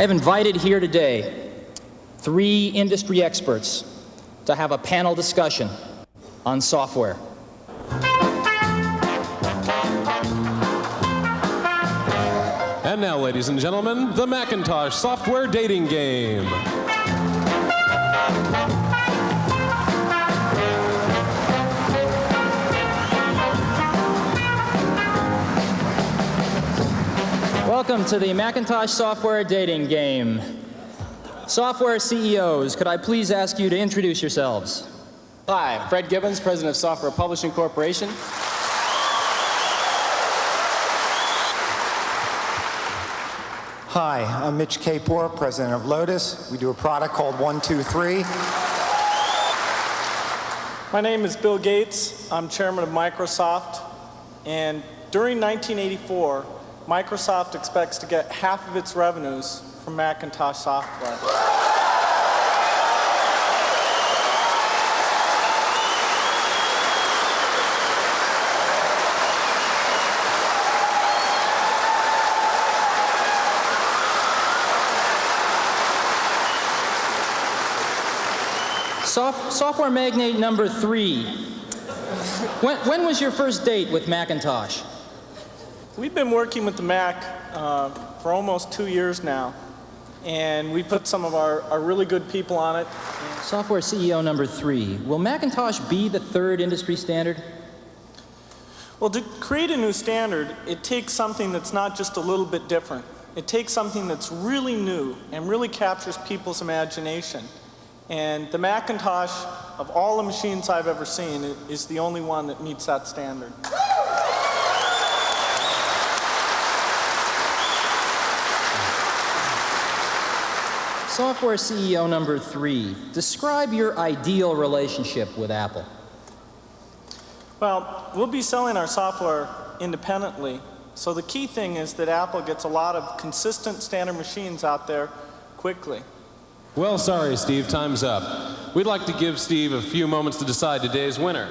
I have invited here today 3 industry experts to have a panel discussion on software. And now, ladies and gentlemen, the Macintosh software dating game. Welcome to the Macintosh software dating game. Software CEOs, could I please ask you to introduce yourselves? Hi, I'm Fred Gibbons, President of Software Publishing Corporation. Hi, I'm Mitch Kapor, President of Lotus. We do a product called 123. My name is Bill Gates. I'm Chairman of Microsoft. And during 1984, Microsoft expects to get half of its revenues from Macintosh software. Software magnate number 3. When was your first date with Macintosh? We've been working with the Mac for almost 2 years now, and we put some of our really good people on it. Software CEO number 3. Will Macintosh be the 3rd industry standard? Well, to create a new standard, it takes something that's not just a little bit different. It takes something that's really new and really captures people's imagination. And the Macintosh, of all the machines I've ever seen, is the only one that meets that standard. Software CEO number 3. Describe your ideal relationship with Apple. Well, we'll be selling our software independently, so the key thing is that Apple gets a lot of consistent standard machines out there quickly. Well, sorry, Steve, time's up. We'd like to give Steve a few moments to decide today's winner.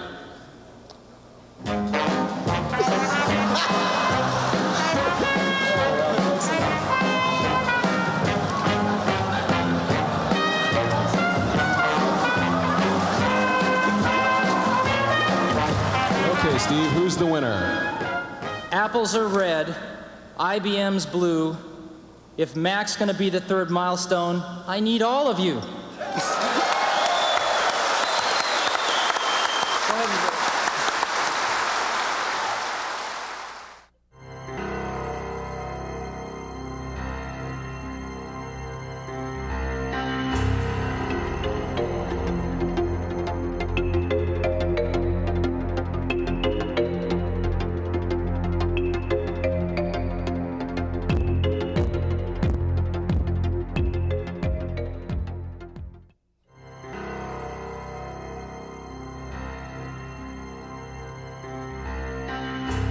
Okay, Steve, who's the winner? Apple's are red, IBM's blue. If Mac's going to be the 3rd milestone, I need all of you.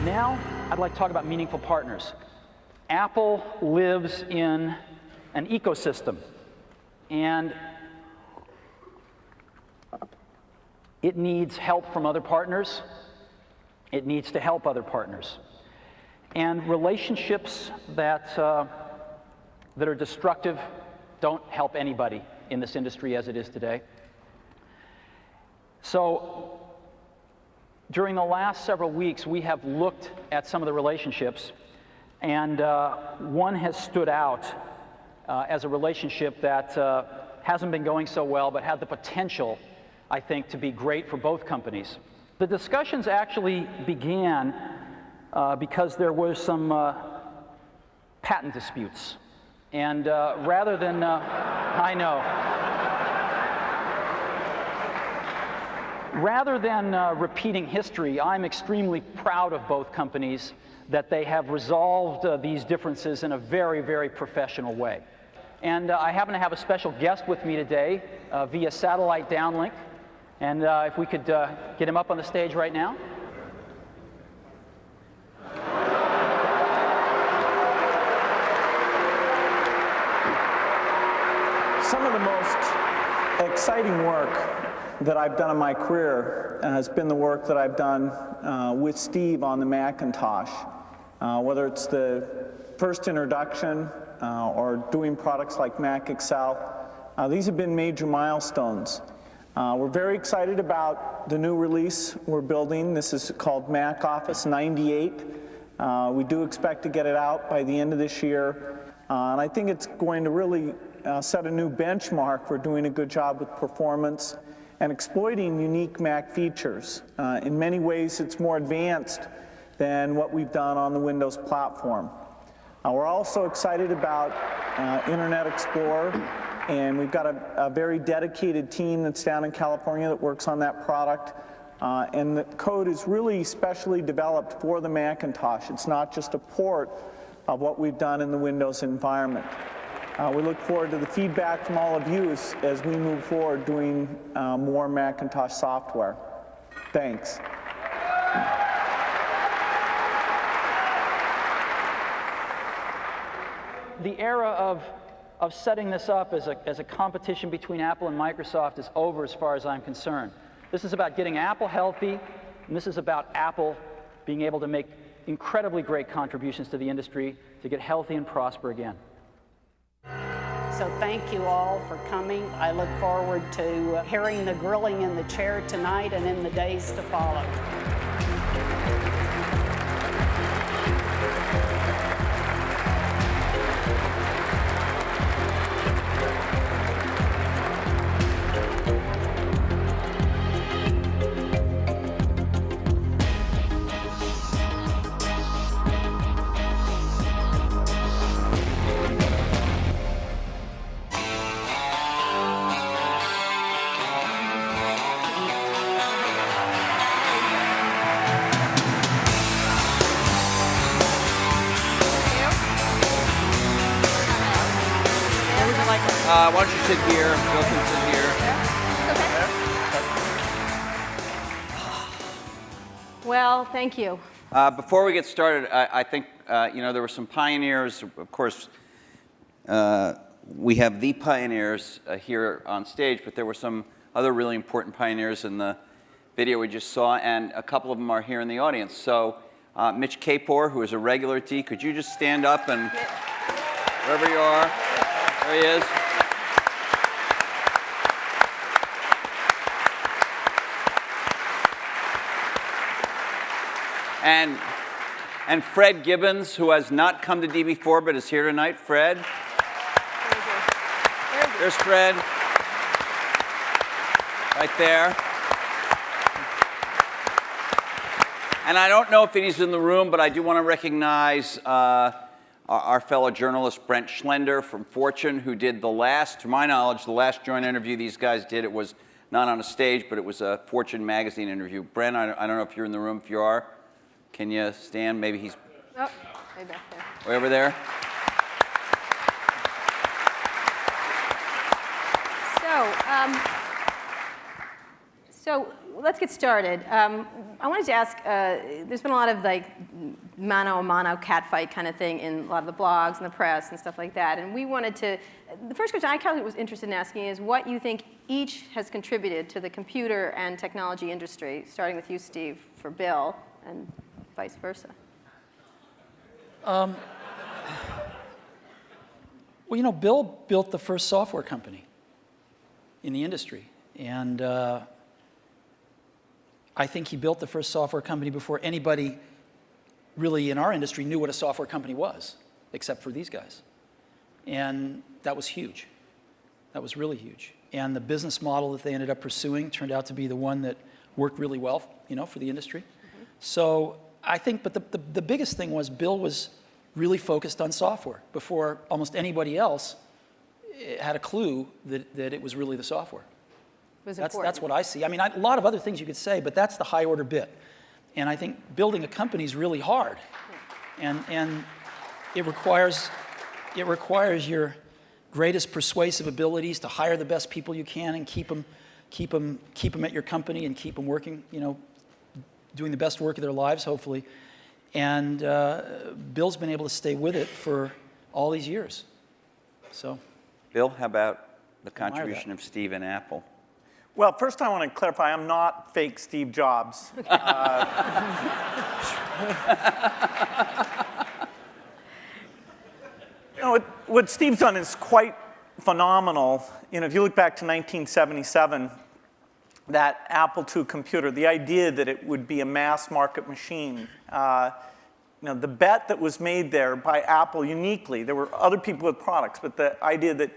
Now, I'd like to talk about meaningful partners. Apple lives in an ecosystem, and it needs help from other partners. It needs to help other partners. And relationships that are destructive don't help anybody in this industry as it is today. So, during the last several weeks, we have looked at some of the relationships, and one has stood out as a relationship that hasn't been going so well, but had the potential, I think, to be great for both companies. The discussions actually began because there were some patent disputes, and rather than, I know. Rather than repeating history, I'm extremely proud of both companies that they have resolved these differences in a very, very professional way. And I happen to have a special guest with me today via satellite downlink. And if we could get him up on the stage right now. Some of the most exciting work that I've done in my career has been the work that I've done with Steve on the Macintosh. Whether it's the first introduction or doing products like Mac Excel. These have been major milestones. We're very excited about the new release we're building. This is called Mac Office 98. We do expect to get it out by the end of this year. And I think it's going to really set a new benchmark for doing a good job with performance and exploiting unique Mac features. In many ways, it's more advanced than what we've done on the Windows platform. We're also excited about Internet Explorer, and we've got a very dedicated team that's down in California that works on that product. And the code is really specially developed for the Macintosh. It's not just a port of what we've done in the Windows environment. We look forward to the feedback from all of you as we move forward doing more Macintosh software. Thanks. The era of setting this up as a competition between Apple and Microsoft is over as far as I'm concerned. This is about getting Apple healthy, and this is about Apple being able to make incredibly great contributions to the industry to get healthy and prosper again. So thank you all for coming. I look forward to hearing the grilling in the chair tonight and in the days to follow. Why don't you sit here? Bill can sit here. Well, thank you. Before we get started, I think there were some pioneers. Of course, we have the pioneers here on stage, but there were some other really important pioneers in the video we just saw, and a couple of them are here in the audience. So, Mitch Kapor, who is a regular at D, could you just stand up and wherever you are? There he is. And Fred Gibbons, who has not come to D before but is here tonight. Fred. There's Fred. Right there. And I don't know if he's in the room, but I do want to recognize our fellow journalist Brent Schlender from Fortune, who did to my knowledge, the last joint interview these guys did. It was not on a stage, but it was a Fortune magazine interview. Brent, I don't know if you're in the room. If you are, can you stand? Maybe he's Oh, way back there. way over there. So let's get started. I wanted to ask, there's been a lot of like mano-a-mano catfight kind of thing in a lot of the blogs and the press and stuff like that. And we wanted to, the first question I was interested in asking is what you think each has contributed to the computer and technology industry, starting with you, Steve, for Bill, and vice versa. Well, Bill built the first software company in the industry. And I think he built the first software company before anybody really in our industry knew what a software company was, except for these guys. And that was huge. That was really huge. And the business model that they ended up pursuing turned out to be the one that worked really well, for the industry. Mm-hmm. So I think, but the biggest thing was Bill was really focused on software before almost anybody else had a clue that it was really the software. That's what I see. I mean, a lot of other things you could say, but that's the high order bit. And I think building a company is really hard. And it requires your greatest persuasive abilities to hire the best people you can and keep them at your company and keep them working, doing the best work of their lives, hopefully. And Bill's been able to stay with it for all these years. So, Bill, how about the contribution of Steve and Apple? Well, first I want to clarify, I'm not fake Steve Jobs. what Steve's done is quite phenomenal. You know, if you look back to 1977, that Apple II computer, the idea that it would be a mass market machine, you know, the bet that was made there by Apple uniquely, there were other people with products, but the idea that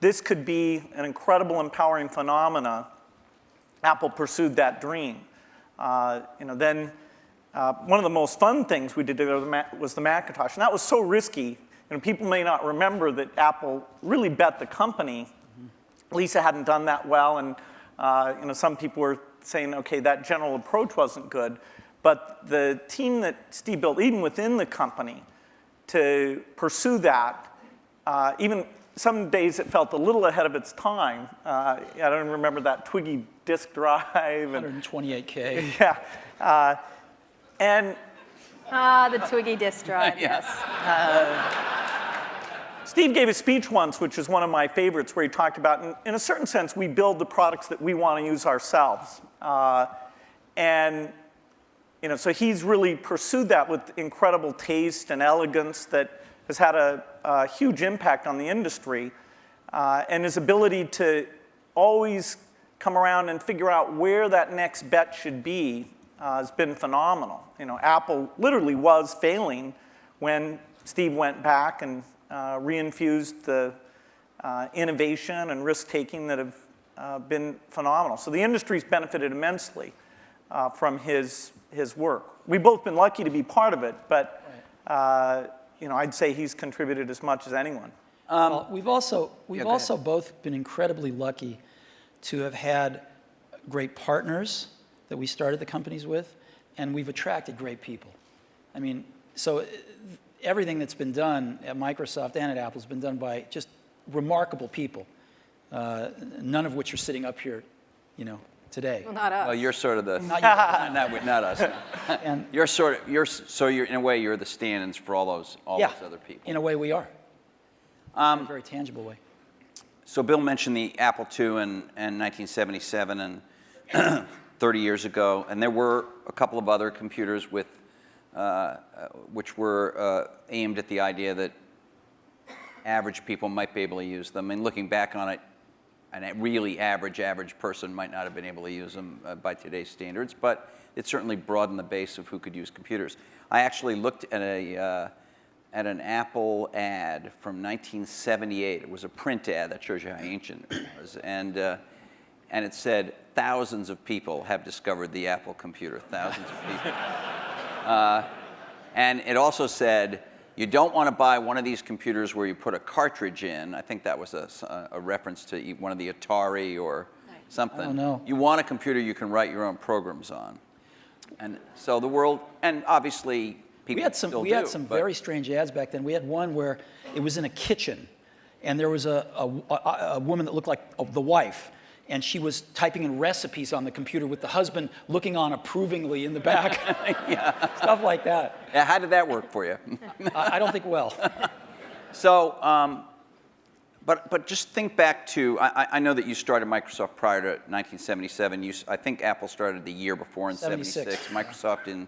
this could be an incredible, empowering phenomena, Apple pursued that dream. You know, then one of the most fun things we did was the Macintosh, and that was so risky. You know, people may not remember that Apple really bet the company. Lisa hadn't done that well, and you know, some people were saying, okay, that general approach wasn't good. But the team that Steve built, even within the company, to pursue that, even some days it felt a little ahead of its time. I don't remember that Twiggy disk drive. 128K. Yeah. And the Twiggy disk drive, yes. Steve gave a speech once, which is one of my favorites, where he talked about, in a certain sense, we build the products that we want to use ourselves. And you know, so he's really pursued that with incredible taste and elegance that has had a huge impact on the industry. And his ability to always come around and figure out where that next bet should be has been phenomenal. You know, Apple literally was failing when Steve went back and reinfused the innovation and risk-taking that have been phenomenal. So the industry's benefited immensely from his work. We've both been lucky to be part of it, but you know, I'd say he's contributed as much as anyone. Well, we've also both been incredibly lucky to have had great partners that we started the companies with, and we've attracted great people. I mean, so everything that's been done at Microsoft and at Apple has been done by just remarkable people, none of which are sitting up here, you know, today. Well, not us. Well, you're sort of the Not not us. And You're sort of so you're in a way you're the stand-ins for all those other people. in a way we are. In a very tangible way. So Bill mentioned the Apple II in 1977 and 30 years ago, and there were a couple of other computers with which were aimed at the idea that average people might be able to use them. And looking back on it, a really average person might not have been able to use them by today's standards, but it certainly broadened the base of who could use computers. I actually looked at an Apple ad from 1978. It was a print ad that shows you how ancient it was, and it said thousands of people have discovered the Apple computer. Thousands of people. And it also said, you don't want to buy one of these computers where you put a cartridge in. I think that was a reference to one of the Atari or something. I don't know. You want a computer you can write your own programs on. And so the world, and obviously people still do. We had some very strange ads back then. We had one where it was in a kitchen, and there was a woman that looked like the wife, and she was typing in recipes on the computer with the husband looking on approvingly in the back. Yeah. Stuff like that. Yeah, how did that work for you? I don't think well. So, but just think back to, I know that you started Microsoft prior to 1977. I think Apple started the year before in 76. Microsoft in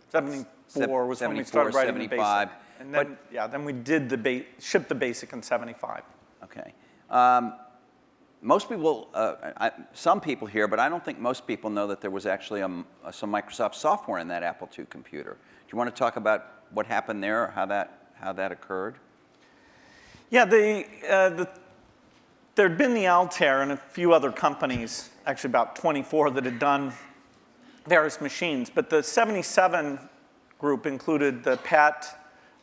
74 was when we started writing the 75. BASIC. And then, then we did shipped the BASIC in 75. Okay. Most people, some people here, but I don't think most people know that there was actually some Microsoft software in that Apple II computer. Do you want to talk about what happened there, or how that occurred? Yeah, there'd been the Altair and a few other companies, actually about 24 that had done various machines, but the 77 group included the PET,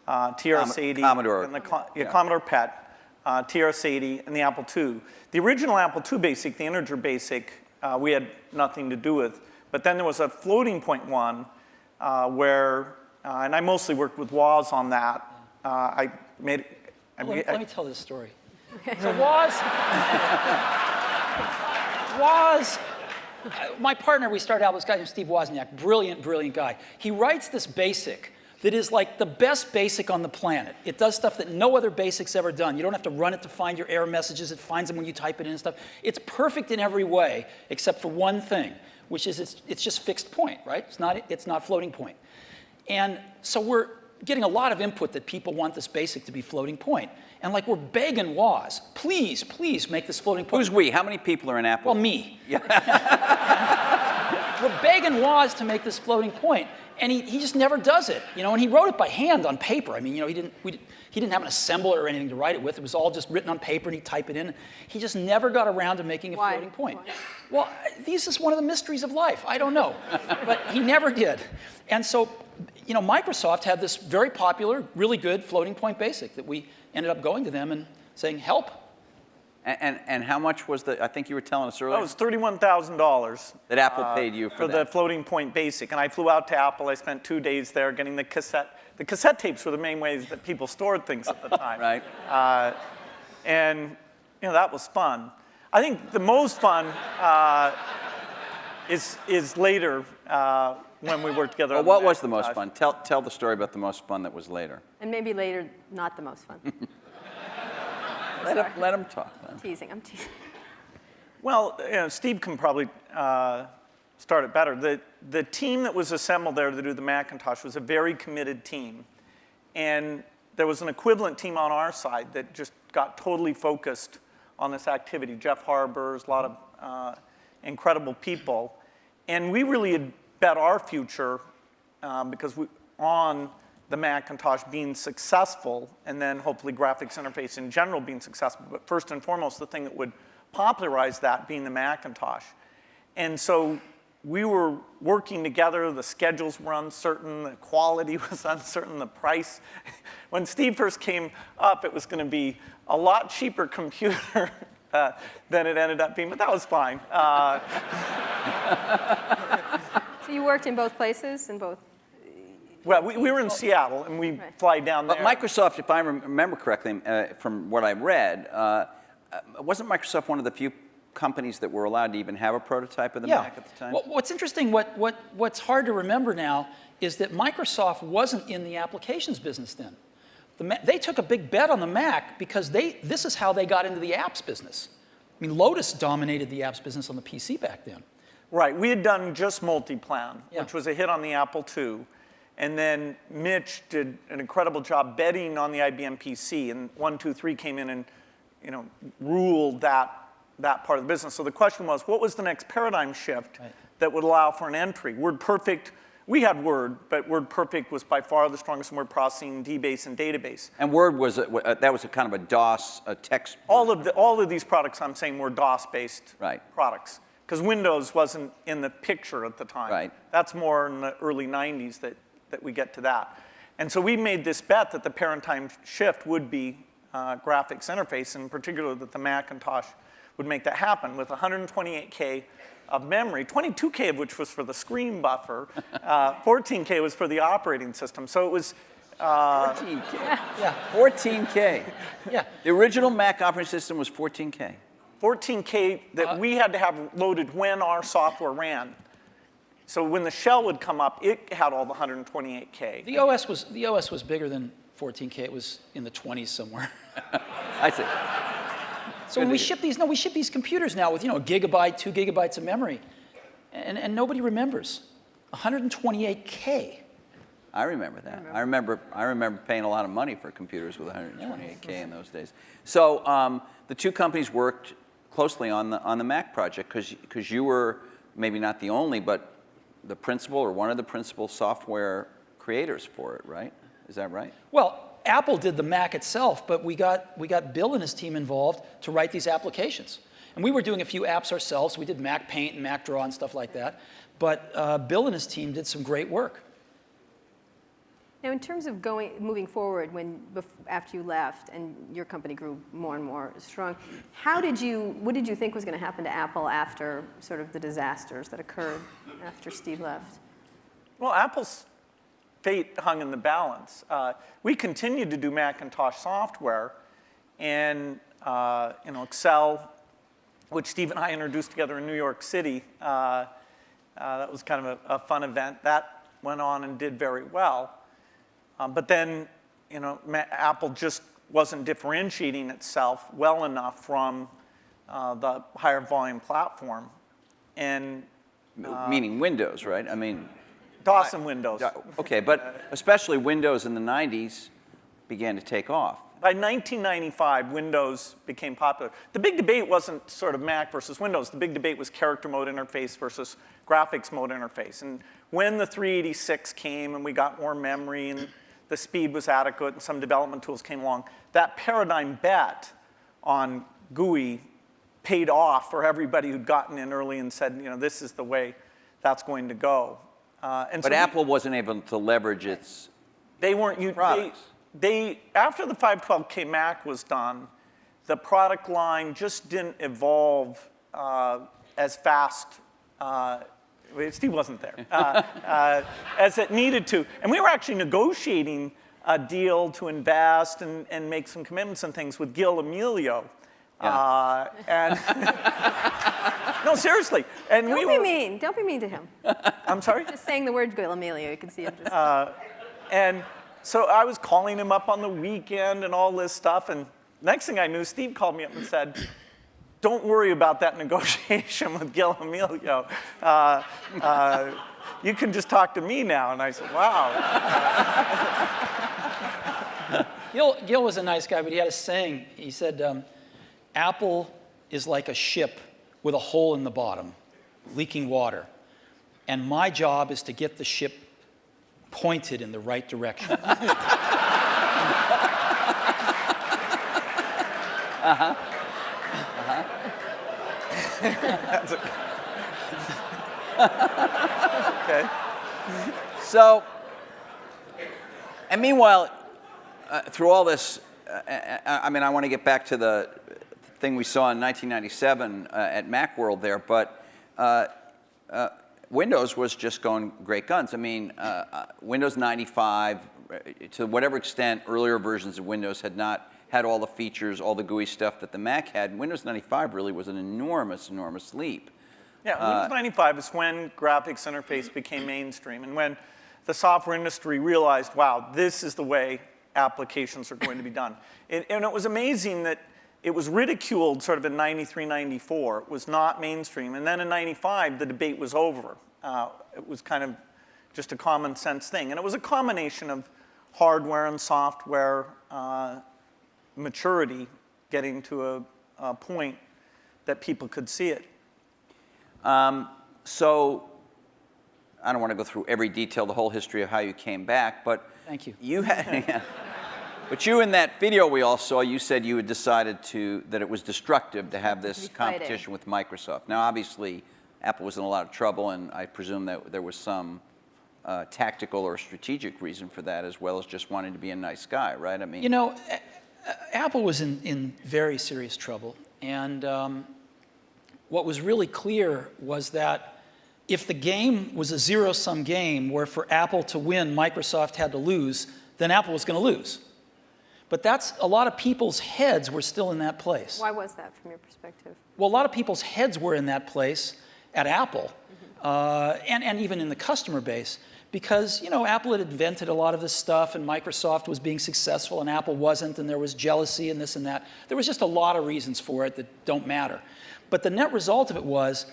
TRS-80, Commodore. and Commodore PET, TRS-80, and the Apple II. The original Apple II BASIC, the integer BASIC, we had nothing to do with. But then there was a floating point one where, and I mostly worked with Woz on that. Let me tell this story. So Woz, my partner, we started out with this guy named Steve Wozniak, brilliant, brilliant guy. He writes this BASIC that is like the best BASIC on the planet. It does stuff that no other BASIC's ever done. You don't have to run it to find your error messages. It finds them when you type it in and stuff. It's perfect in every way, except for one thing, which is it's just fixed point, right? It's not floating point. And so getting a lot of input that people want this BASIC to be floating point. And like we're begging Woz, please, please make this floating point. Who's we? How many people are in Apple? Well, me. We're begging Woz to make this floating point, and he just never does it. You know, and he wrote it by hand on paper. I mean, you know, he didn't have an assembler or anything to write it with. It was all just written on paper, and he'd type it in. He just never got around to making a floating point. Why? Well, this is one of the mysteries of life. I don't know, but he never did. And so, you know, Microsoft had this very popular, really good floating point BASIC that we ended up going to them and saying, help. And how much was the, I think you were telling us earlier? That was $31,000. That Apple paid you for the that. floating point BASIC. And I flew out to Apple. I spent 2 days there getting the cassette. The cassette tapes were the main ways that people stored things at the time. Right. And, you know, that was fun. I think the most fun is later when we worked together. Well, on what the was the most Macintosh. fun? Tell the story about the most fun that was later. And maybe later, not the most fun. Let him talk. I'm teasing. Well, you know, Steve can probably start it better. The team that was assembled there to do the Macintosh was a very committed team. And there was an equivalent team on our side that just got totally focused on this activity. Jeff Harbers, a lot of incredible people. And we really had bet our future because on the Macintosh being successful, and then hopefully graphics interface in general being successful, but first and foremost, the thing that would popularize that being the Macintosh. And so we were working together, the schedules were uncertain, the quality was uncertain, the price. When Steve first came up, it was going to be a lot cheaper computer than it ended up being, but that was fine. So you worked in both places, in both? Well, we were in Seattle, and we fly down there. But Microsoft, if I remember correctly, from what I read, wasn't Microsoft one of the few companies that were allowed to even have a prototype of the Mac at the time? Well, what's interesting, what's hard to remember now, is that Microsoft wasn't in the applications business then. They took a big bet on the Mac because this is how they got into the apps business. I mean, Lotus dominated the apps business on the PC back then. Right, we had done just Multiplan, which was a hit on the Apple II. And then Mitch did an incredible job betting on the IBM PC, and 123 came in and, you know, ruled that part of the business. So the question was, what was the next paradigm shift that would allow for an entry? WordPerfect, we had Word, but WordPerfect was by far the strongest in word processing, DBase, and database. And Word was that was a kind of a DOS, a text. All of these products I'm saying were DOS-based products, because Windows wasn't in the picture at the time. Right. That's more in the early 90s that we get to that. And so we made this bet that the paradigm shift would be graphics interface, in particular that the Macintosh would make that happen with 128K of memory, 22K of which was for the screen buffer, 14K was for the operating system. So it was 14K. Yeah. 14K. Yeah. The original Mac operating system was 14K. 14K that we had to have loaded when our software ran. So when the shell would come up, it had all the 128K. The OS was bigger than 14K. It was in the 20s somewhere. I see. So when we ship these computers now with, you know, a gigabyte, 2 gigabytes of memory, and nobody remembers. 128K. I remember that. I remember paying a lot of money for computers with 128K in those days. So the two companies worked closely on the Mac project because you were maybe not the only, but the principal or one of the principal software creators for it, right? Is that right? Well, Apple did the Mac itself, but we got Bill and his team involved to write these applications. And we were doing a few apps ourselves. We did Mac Paint and Mac Draw and stuff like that. But Bill and his team did some great work. Now, in terms of moving forward, after you left and your company grew more and more strong, what did you think was going to happen to Apple after sort of the disasters that occurred after Steve left? Well, Apple's fate hung in the balance. We continued to do Macintosh software, and you know, Excel, which Steve and I introduced together in New York City. That was kind of a fun event. That went on and did very well. But then, you know, Apple just wasn't differentiating itself well enough from the higher volume platform. And meaning Windows, right? I mean, DOS and Windows. Okay, but especially Windows in the 90s began to take off. By 1995, Windows became popular. The big debate wasn't sort of Mac versus Windows. The big debate was character mode interface versus graphics mode interface. And when the 386 came and we got more memory and the speed was adequate and some development tools came along, that paradigm bet on GUI paid off for everybody who'd gotten in early and said, this is the way that's going to go. But Apple wasn't able to leverage its products. After the 512K Mac was done, the product line just didn't evolve as fast. Steve wasn't there, as it needed to. And we were actually negotiating a deal to invest and make some commitments and things with Gil Amelio. Yeah. No, seriously. And Don't be mean. Don't be mean to him. I'm sorry? Just saying the word Gil Amelio, you can see him just. And so I was calling him up on the weekend and all this stuff. And next thing I knew, Steve called me up and said, don't worry about that negotiation with Gil Amelio. You can just talk to me now. And I said, wow. Gil was a nice guy, but he had a saying. He said, Apple is like a ship with a hole in the bottom, leaking water. And my job is to get the ship pointed in the right direction. Okay. So, and meanwhile, through all this, I want to get back to the thing we saw in 1997 at Macworld there, but Windows was just going great guns. Windows 95, to whatever extent earlier versions of Windows had not had all the features, all the GUI stuff that the Mac had, Windows 95 really was an enormous, enormous leap. Yeah, Windows 95 is when graphics interface became mainstream and when the software industry realized, wow, this is the way applications are going to be done. And it was amazing that it was ridiculed sort of in 93, 94. It was not mainstream. And then in 95, the debate was over. It was kind of just a common sense thing. And it was a combination of hardware and software maturity getting to a point that people could see it. So I don't want to go through every detail, the whole history of how you came back, but Thank you. You had, but you in that video we all saw, you said you had decided that it was destructive to have this competition with Microsoft. Now, obviously, Apple was in a lot of trouble, and I presume that there was some tactical or strategic reason for that, as well as just wanting to be a nice guy, right? Apple was in very serious trouble, and what was really clear was that if the game was a zero-sum game where for Apple to win, Microsoft had to lose, then Apple was going to lose. But a lot of people's heads were still in that place. Why was that from your perspective? Well, a lot of people's heads were in that place at Apple, and even in the customer base, because Apple had invented a lot of this stuff, and Microsoft was being successful, and Apple wasn't, and there was jealousy and this and that. There was just a lot of reasons for it that don't matter. But the net result of it was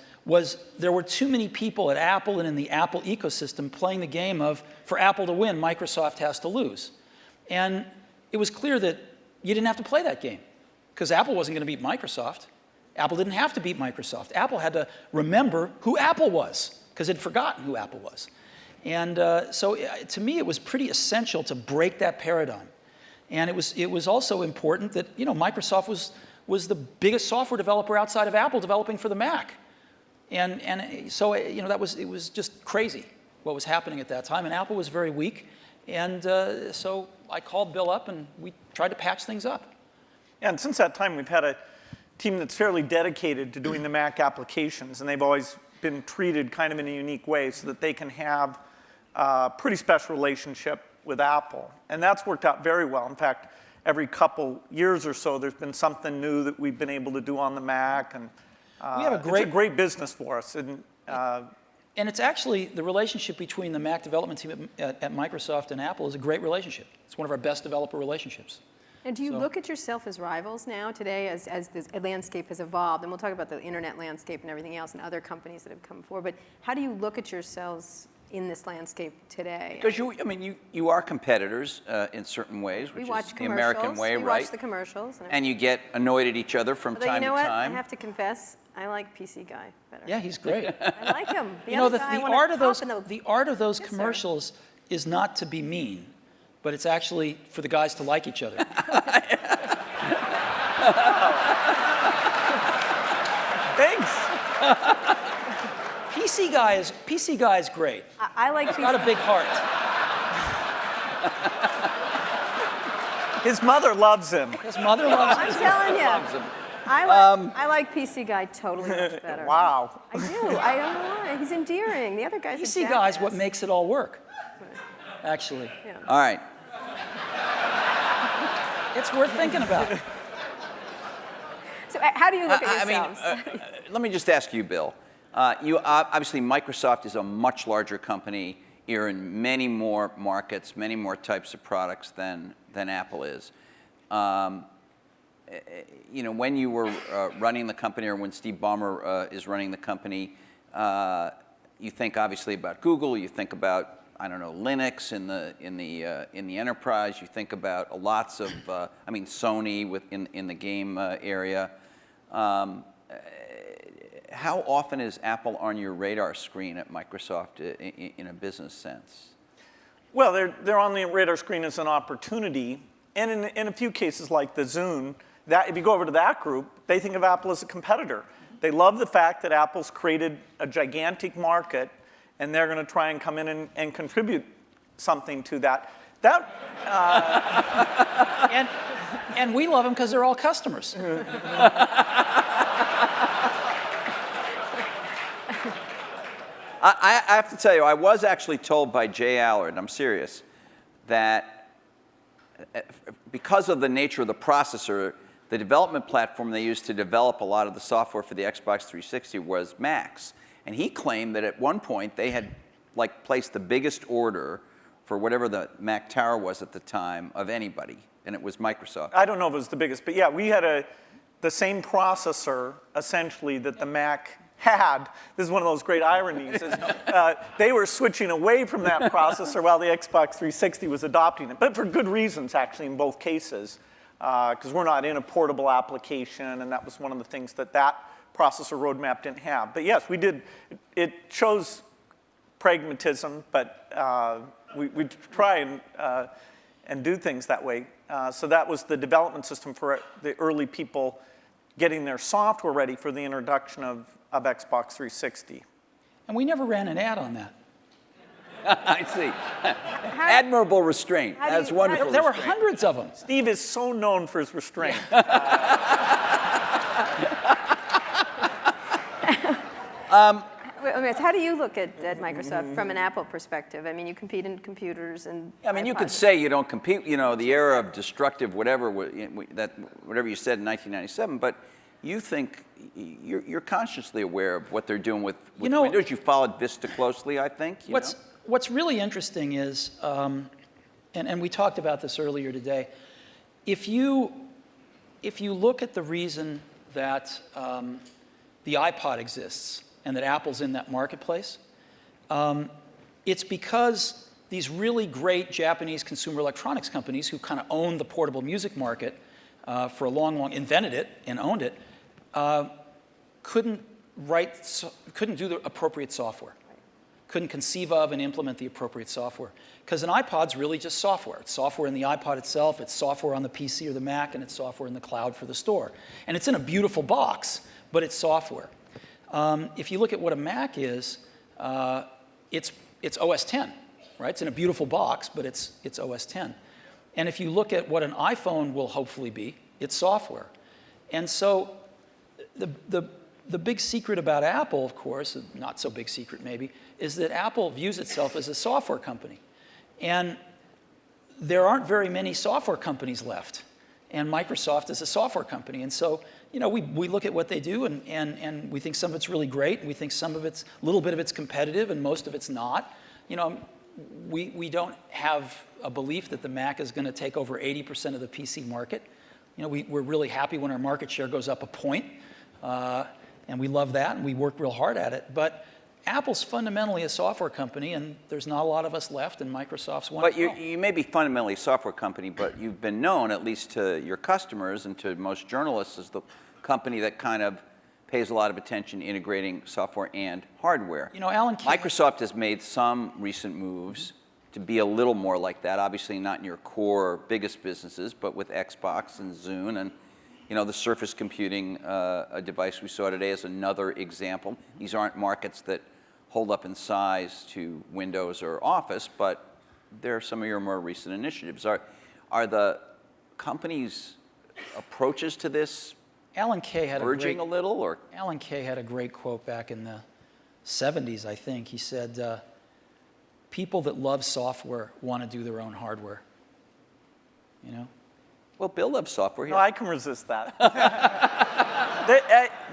there were too many people at Apple and in the Apple ecosystem playing the game of, for Apple to win, Microsoft has to lose. And it was clear that you didn't have to play that game, because Apple wasn't going to beat Microsoft. Apple didn't have to beat Microsoft. Apple had to remember who Apple was, because it had forgotten who Apple was. And so to me, it was pretty essential to break that paradigm. And it was also important that Microsoft was the biggest software developer outside of Apple developing for the Mac. And so it was just crazy what was happening at that time. And Apple was very weak. And so I called Bill up and we tried to patch things up. Yeah, and since that time, we've had a team that's fairly dedicated to doing the Mac applications. And they've always been treated kind of in a unique way so that they can have a pretty special relationship with Apple. And that's worked out very well. In fact, every couple years or so, there's been something new that we've been able to do on the Mac. And it's a great business for us. And it's actually, the relationship between the Mac development team at Microsoft and Apple is a great relationship. It's one of our best developer relationships. And do you look at yourself as rivals now today as this landscape has evolved? And we'll talk about the internet landscape and everything else and other companies that have come forward. But how do you look at yourselves in this landscape today. Because you are competitors in certain ways, We which watch is the commercials. American way, we right? watch the commercials. And you get annoyed at each other from Although time you know to what? time. I have to confess, I like PC Guy better. Yeah, he's great. I like him. The You know, other the, guy, I the wanna art of pop those in the- the art of those Yes, sir. commercials is not to be mean, but it's actually for the guys to like each other. Thanks. PC Guy is great. I like He's got a PC. big heart. His mother loves him. His mother loves I'm him. telling you. Loves him. I like PC Guy totally much better. Wow. I do. I don't know why. He's endearing. The other guy's a PC Guy is what jackass. makes it all work. Actually, All right. it's worth thinking about. So how do you look at I mean, yourselves? let me just ask you, Bill. You obviously Microsoft is a much larger company. You're in many more markets, many more types of products than Apple is. When you were running the company, or when Steve Ballmer is running the company, you think obviously about Google. You think about, I don't know, Linux in the enterprise. You think about lots of, Sony in the game area. How often is Apple on your radar screen at Microsoft in a business sense? Well, they're on the radar screen as an opportunity, and in a few cases like the Zune, that if you go over to that group, they think of Apple as a competitor. They love the fact that Apple's created a gigantic market, and they're going to try and come in and contribute something to that. And we love them because they're all customers. I have to tell you, I was actually told by Jay Allard, I'm serious, that because of the nature of the processor, the development platform they used to develop a lot of the software for the Xbox 360 was Macs. And he claimed that at one point they had placed the biggest order for whatever the Mac Tower was at the time of anybody, and it was Microsoft. I don't know if it was the biggest, but yeah, we had the same processor essentially that the Mac had. This is one of those great ironies. They were switching away from that processor while the Xbox 360 was adopting it, but for good reasons actually in both cases, because we're not in a portable application, and that was one of the things that processor roadmap didn't have. But yes, we did. It shows pragmatism, but we try and do things that way. So that was the development system for the early people getting their software ready for the introduction of Xbox 360. And we never ran an ad on that. I see. Admirable restraint. That's wonderful. There were hundreds of them. Steve is so known for his restraint. How do you look at Microsoft from an Apple perspective? I mean, you compete in computers and You could iPods. say you don't compete, the era of destructive whatever whatever you said in 1997, but you think you're consciously aware of what they're doing with Windows. You followed Vista closely, I think. What's really interesting is, and we talked about this earlier today, if you look at the reason that the iPod exists and that Apple's in that marketplace, it's because these really great Japanese consumer electronics companies who kind of owned the portable music market for a long, invented it and owned it, couldn't do the appropriate software, couldn't conceive of and implement the appropriate software. Because an iPod's really just software. It's software in the iPod itself, it's software on the PC or the Mac, and it's software in the cloud for the store. And it's in a beautiful box, but it's software. If you look at what a Mac is, it's OS 10, right? It's in a beautiful box, but it's OS 10. And if you look at what an iPhone will hopefully be, it's software. And so the big secret about Apple, of course, not so big secret maybe, is that Apple views itself as a software company. And there aren't very many software companies left. And Microsoft is a software company. And so, we look at what they do and we think some of it's really great. And we think some of it's, a little bit of it's competitive and most of it's not. We don't have a belief that the Mac is going to take over 80% of the PC market. We're really happy when our market share goes up a point. And we love that and we work real hard at it. But Apple's fundamentally a software company, and there's not a lot of us left, and Microsoft's one. But you may be fundamentally a software company, but you've been known, at least to your customers and to most journalists, as the company that kind of pays a lot of attention integrating software and hardware. You know, Alan Kay, Microsoft has made some recent moves to be a little more like that. Obviously not in your core biggest businesses, but with Xbox and Zune and the Surface Computing a device we saw today is another example. These aren't markets that hold up in size to Windows or Office, but they're some of your more recent initiatives. Are the company's approaches to this Alan Kay had urging a little, or? Alan Kay had a great quote back in the 70s, I think. He said, people that love software want to do their own hardware. You know? Well, Bill loves software. No, I can resist that.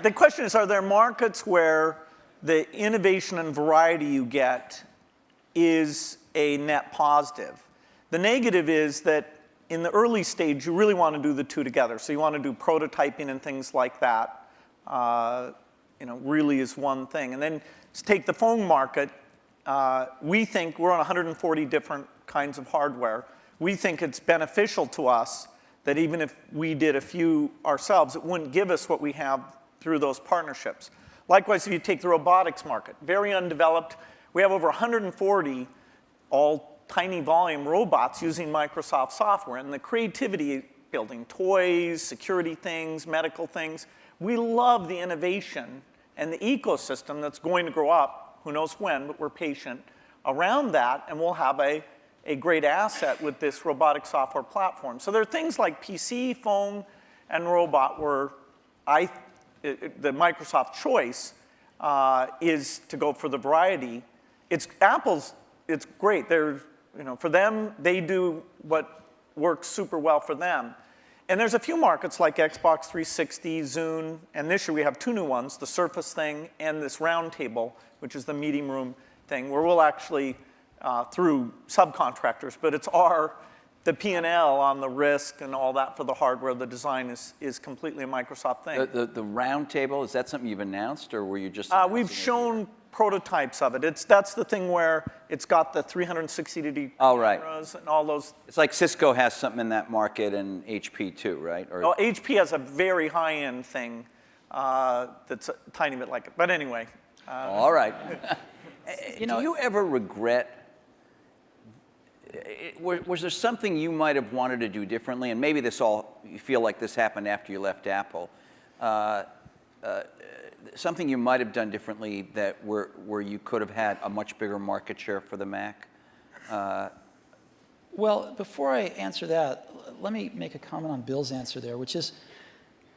The question is, are there markets where the innovation and variety you get is a net positive? The negative is that in the early stage, you really want to do the two together. So you want to do prototyping and things like that, really is one thing. And then to take the phone market, we think we're on 140 different kinds of hardware. We think it's beneficial to us that even if we did a few ourselves, it wouldn't give us what we have through those partnerships. Likewise, if you take the robotics market, very undeveloped. We have over 140 all tiny volume robots using Microsoft software, and the creativity, building toys, security things, medical things. We love the innovation and the ecosystem that's going to grow up, who knows when, but we're patient, around that, and we'll have a great asset with this robotic software platform. So there are things like PC, phone, and robot where the Microsoft choice is to go for the variety. It's great. For them, they do what works super well for them. And there's a few markets like Xbox 360, Zune, and this year we have two new ones, the Surface thing and this Roundtable, which is the meeting room thing, where we'll actually, through subcontractors, but it's the P&L on the risk and all that for the hardware, the design is completely a Microsoft thing. The Roundtable, is that something you've announced, or were you just we've shown prototypes of it. That's the thing where it's got the 360-degree cameras and all those. It's like Cisco has something in that market and HP too, right? Oh, HP has a very high-end thing that's a tiny bit like it. But anyway. All right. Do you ever regret, was there something you might have wanted to do differently? And maybe you feel like this happened after you left Apple. Something you might have done differently where you could have had a much bigger market share for the Mac? Well, before I answer that, let me make a comment on Bill's answer there, which is,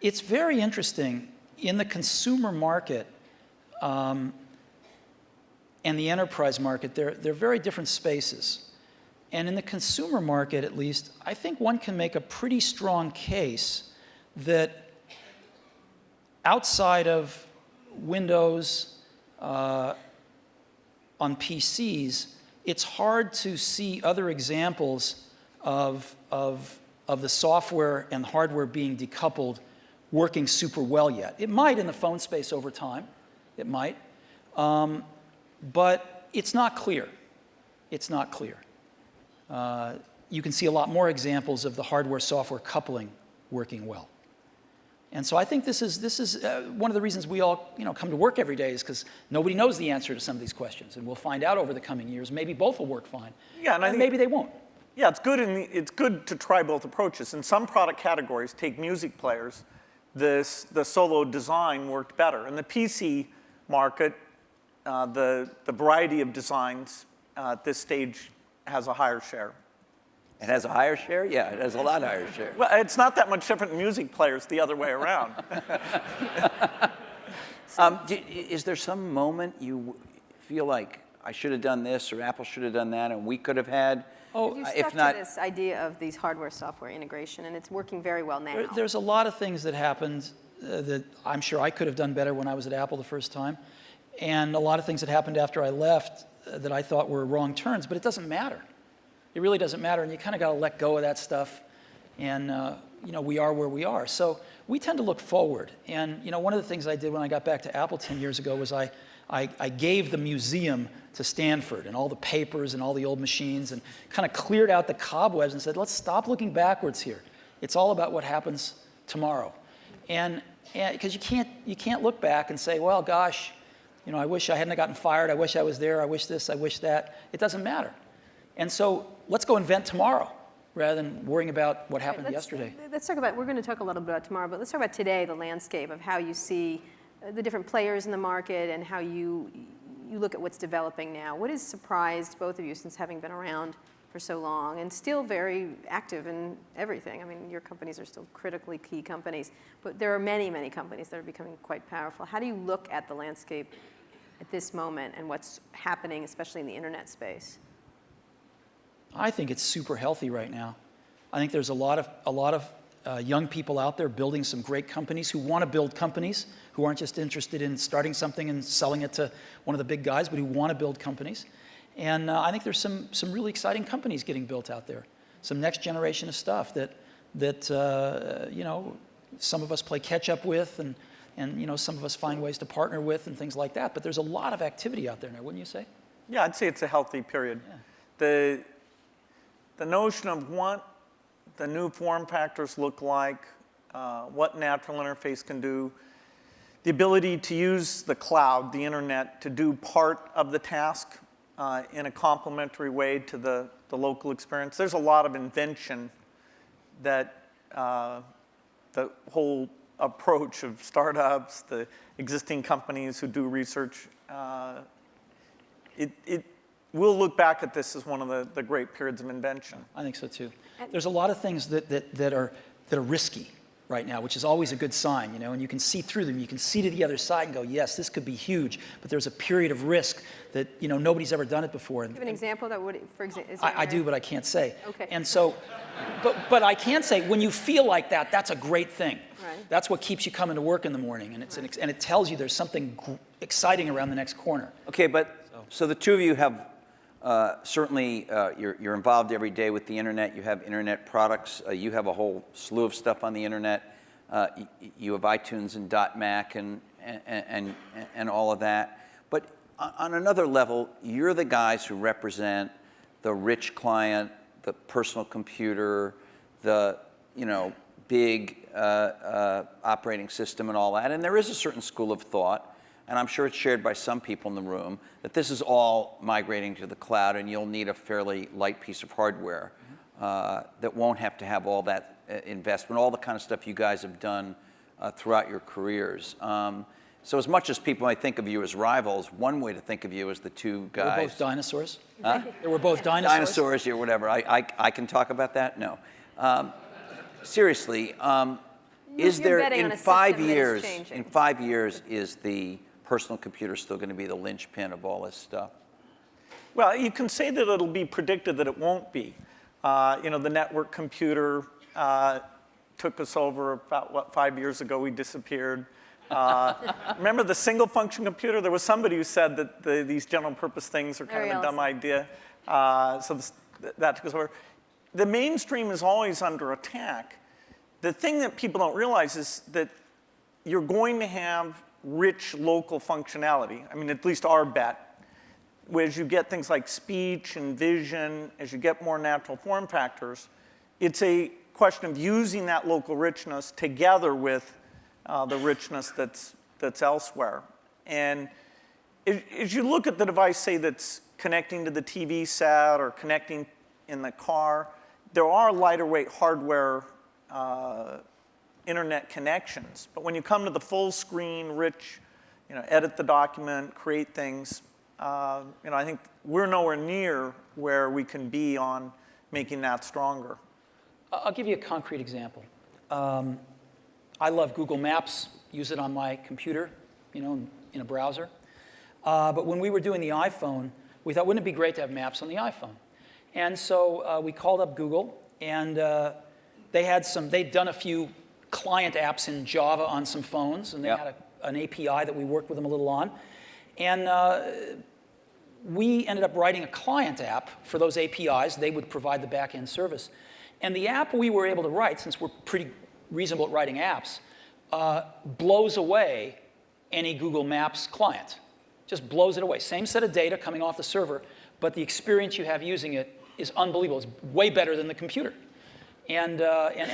it's very interesting in the consumer market and the enterprise market. They're very different spaces. And in the consumer market, at least, I think one can make a pretty strong case that outside of Windows on PCs, it's hard to see other examples of the software and hardware being decoupled working super well yet. It might in the phone space over time. It might. But it's not clear. It's not clear. You can see a lot more examples of the hardware-software coupling working well. And so I think this is one of the reasons we all come to work every day, is because nobody knows the answer to some of these questions, and we'll find out over the coming years. Maybe both will work fine. Yeah, and I think, maybe they won't. Yeah, it's good to try both approaches. In some product categories, take music players, the solo design worked better. In the PC market, the variety of designs at this stage has a higher share. It has a higher share? Yeah, it has a lot higher share. Well, it's not that much different in music players the other way around. Is there some moment you feel like I should have done this or Apple should have done that and we could have had? You stuck to this idea of these hardware-software integration, and it's working very well now. There's a lot of things that happened that I'm sure I could have done better when I was at Apple the first time, and a lot of things that happened after I left that I thought were wrong turns, but it doesn't matter. It really doesn't matter, and you kind of got to let go of that stuff, and we are where we are. So we tend to look forward, and one of the things I did when I got back to Apple 10 years ago was I I gave the museum to Stanford and all the papers and all the old machines and kind of cleared out the cobwebs and said, let's stop looking backwards here. It's all about what happens tomorrow. And because you can't look back and say, well, gosh, you know, I wish I hadn't gotten fired. I wish I was there. I wish this. I wish that. It doesn't matter. And so let's go invent tomorrow rather than worrying about what happened yesterday. Let's talk about, we're going to talk a little bit about tomorrow, but let's talk about today, the landscape of how you see the different players in the market and how you look at what's developing now. What has surprised both of you since having been around for so long and still very active in everything? I mean, your companies are still critically key companies, but there are many, many companies that are becoming quite powerful. How do you look at the landscape at this moment and what's happening, especially in the internet space? I think it's super healthy right now. I think there's a lot of young people out there building some great companies who want to build companies, who aren't just interested in starting something and selling it to one of the big guys, but who want to build companies. And I think there's some really exciting companies getting built out there. Some next generation of stuff that you know, some of us play catch up with, and you know, some of us find ways to partner with and things like that. But there's a lot of activity out there now, wouldn't you say? Yeah, I'd say it's a healthy period. Yeah. The notion of what the new form factors look like, what natural interface can do, the ability to use the cloud, the internet, to do part of the task in a complementary way to the local experience. There's a lot of invention that the whole approach of startups, the existing companies who do research, we'll look back at this as one of the great periods of invention. I think so too. There's a lot of things that are risky right now, which is always a good sign, you know, and you can see through them. You can see to the other side and go, yes, this could be huge, but there's a period of risk that, you know, nobody's ever done it before. Do you have an example that would, for example? I do, but I can't say. Okay. And so, but I can say, when you feel like that, that's a great thing. Right. That's what keeps you coming to work in the morning, and and it tells you there's something exciting around the next corner. Okay, but so the two of you have certainly, you're involved every day with the internet. You have internet products. You have a whole slew of stuff on the internet. You have iTunes and .Mac and all of that. But on another level, you're the guys who represent the rich client, the personal computer, the big operating system and all that. And there is a certain school of thought, and I'm sure it's shared by some people in the room, that this is all migrating to the cloud and you'll need a fairly light piece of hardware that won't have to have all that investment, all the kind of stuff you guys have done throughout your careers. So as much as people might think of you as rivals, one way to think of you as the two guys. We're both dinosaurs. Huh? They were both dinosaurs. Dinosaurs, or whatever. I can talk about that? No. Seriously, is there, in 5 years, is the personal computer still going to be the linchpin of all this stuff? Well, you can say that it'll be predicted that it won't be. The network computer took us over about, 5 years ago, we disappeared. Remember the single function computer? There was somebody who said that these general purpose things are kind of a dumb idea. That took us over. The mainstream is always under attack. The thing that people don't realize is that you're going to have rich local functionality. I mean, at least our bet. As you get things like speech and vision, as you get more natural form factors, it's a question of using that local richness together with the richness that's elsewhere. And as you look at the device, say, that's connecting to the TV set or connecting in the car, there are lighter weight hardware internet connections. But when you come to the full screen, rich, edit the document, create things, I think we're nowhere near where we can be on making that stronger. I'll give you a concrete example. I love Google Maps, use it on my computer, in a browser. But when we were doing the iPhone, we thought, wouldn't it be great to have maps on the iPhone? And so we called up Google, and they'd done a few client apps in Java on some phones, and they had an API that we worked with them a little on. And we ended up writing a client app for those APIs. They would provide the back-end service. And the app we were able to write, since we're pretty reasonable at writing apps, blows away any Google Maps client. Just blows it away. Same set of data coming off the server, but the experience you have using it is unbelievable. It's way better than the computer. And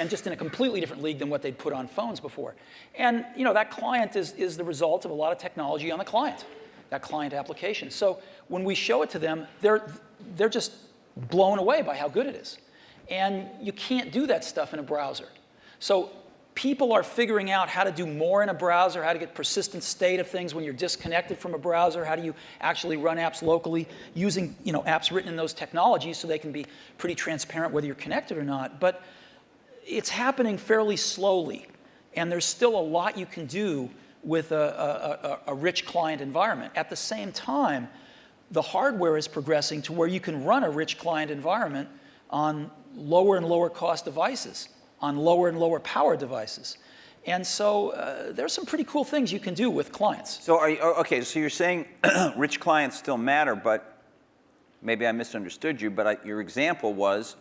just in a completely different league than what they'd put on phones before. And that client is the result of a lot of technology on the client, that client application. So when we show it to them, they're just blown away by how good it is. And you can't do that stuff in a browser. So people are figuring out how to do more in a browser, how to get persistent state of things when you're disconnected from a browser, how do you actually run apps locally using apps written in those technologies so they can be pretty transparent whether you're connected or not. But it's happening fairly slowly, and there's still a lot you can do with a rich client environment. At the same time, the hardware is progressing to where you can run a rich client environment on lower and lower cost devices, on lower and lower power devices. And so there's some pretty cool things you can do with clients. So so you're saying rich clients still matter, but maybe I misunderstood you, but your example was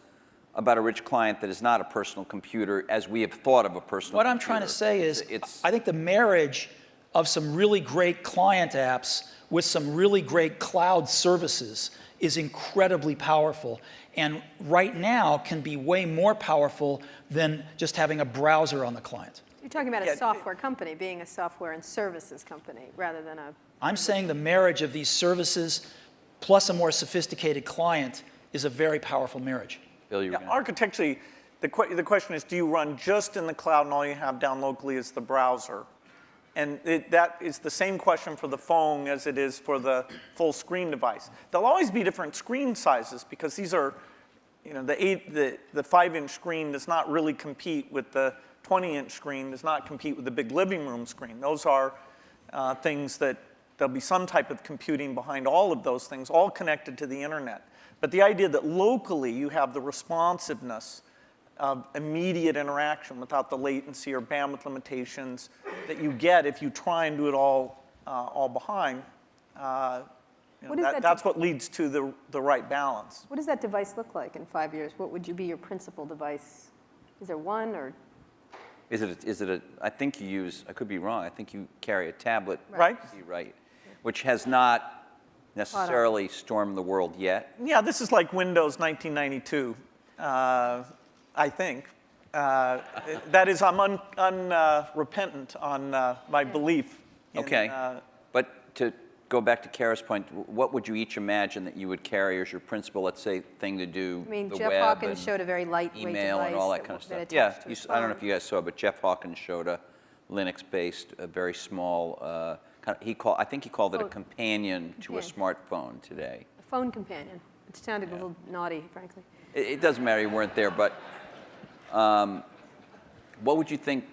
about a rich client that is not a personal computer as we have thought of a personal What computer. I'm trying to say is I think the marriage of some really great client apps with some really great cloud services is incredibly powerful, and right now can be way more powerful than just having a browser on the client. You're talking about a software company being a software and services company rather than a... I'm saying the marriage of these services plus a more sophisticated client is a very powerful marriage. Bill, you were Architecturally, the question is, do you run just in the cloud and all you have down locally is the browser? And that is the same question for the phone as it is for the full screen device. There'll always be different screen sizes because these are, the 5-inch screen does not really compete with the 20-inch screen, does not compete with the big living room screen. Those are things that there'll be some type of computing behind all of those things, all connected to the internet. But the idea that locally you have the responsiveness of immediate interaction without the latency or bandwidth limitations that you get if you try and do it all behind, that's what leads to the right balance. What does that device look like in 5 years? What would be your principal device? Is there one or? Is it a, I think you use, I could be wrong, I think you carry a tablet. Right. Right. Which has not necessarily stormed the world yet. Yeah, this is like Windows 1992, I think. That is, I'm unrepentant on my belief in, Okay, but to go back to Kara's point, what would you each imagine that you would carry as your principal, let's say, thing to do? I mean, the Jeff web Hawkins and showed a very lightweight email device and all that kind of stuff. Yeah, I don't know if you guys saw, but Jeff Hawkins showed a Linux-based, a very small, I think he called it a companion to a smartphone today. A phone companion. It sounded a little naughty, frankly. It doesn't matter, you weren't there, but what would you think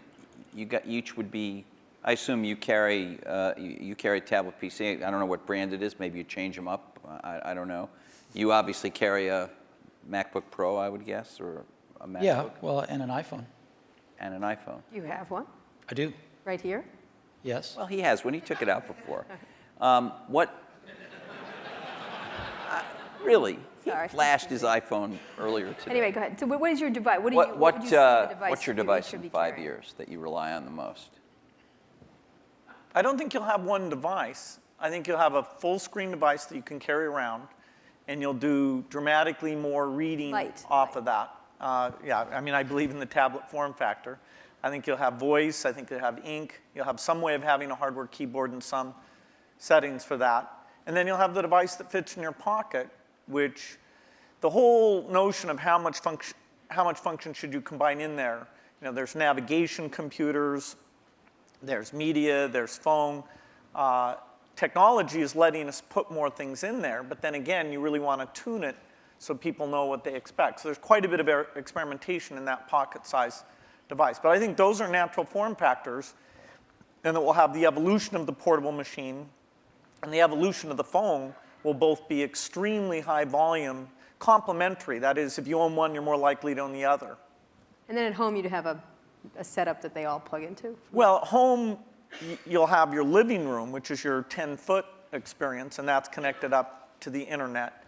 each would be? I assume you carry a tablet PC. I don't know what brand it is. Maybe you change them up. I don't know. You obviously carry a MacBook Pro, I would guess, or a MacBook. Yeah, well, and an iPhone. And an iPhone. You have one? I do. Right here? Yes. Well, he has one. He took it out before. Really? Sorry. He flashed his iPhone earlier today. Anyway, go ahead. So what is your device? What would you say the device What's your really device should in be 5 carrying? years that you rely on the most? I don't think you'll have one device. I think you'll have a full screen device that you can carry around, and you'll do dramatically more reading off of that. Yeah, I mean, I believe in the tablet form factor. I think you'll have voice. I think you'll have ink. You'll have some way of having a hardware keyboard and some settings for that. And then you'll have the device that fits in your pocket, which the whole notion of how much function should you combine in there. There's navigation computers, there's media, there's phone. Technology is letting us put more things in there, but then again, you really want to tune it so people know what they expect. So there's quite a bit of experimentation in that pocket-sized device. But I think those are natural form factors, and that we'll have the evolution of the portable machine and the evolution of the phone will both be extremely high volume, complementary. That is, if you own one, you're more likely to own the other. And then at home, you'd have a setup that they all plug into? Well, at home, you'll have your living room, which is your 10-foot experience, and that's connected up to the internet.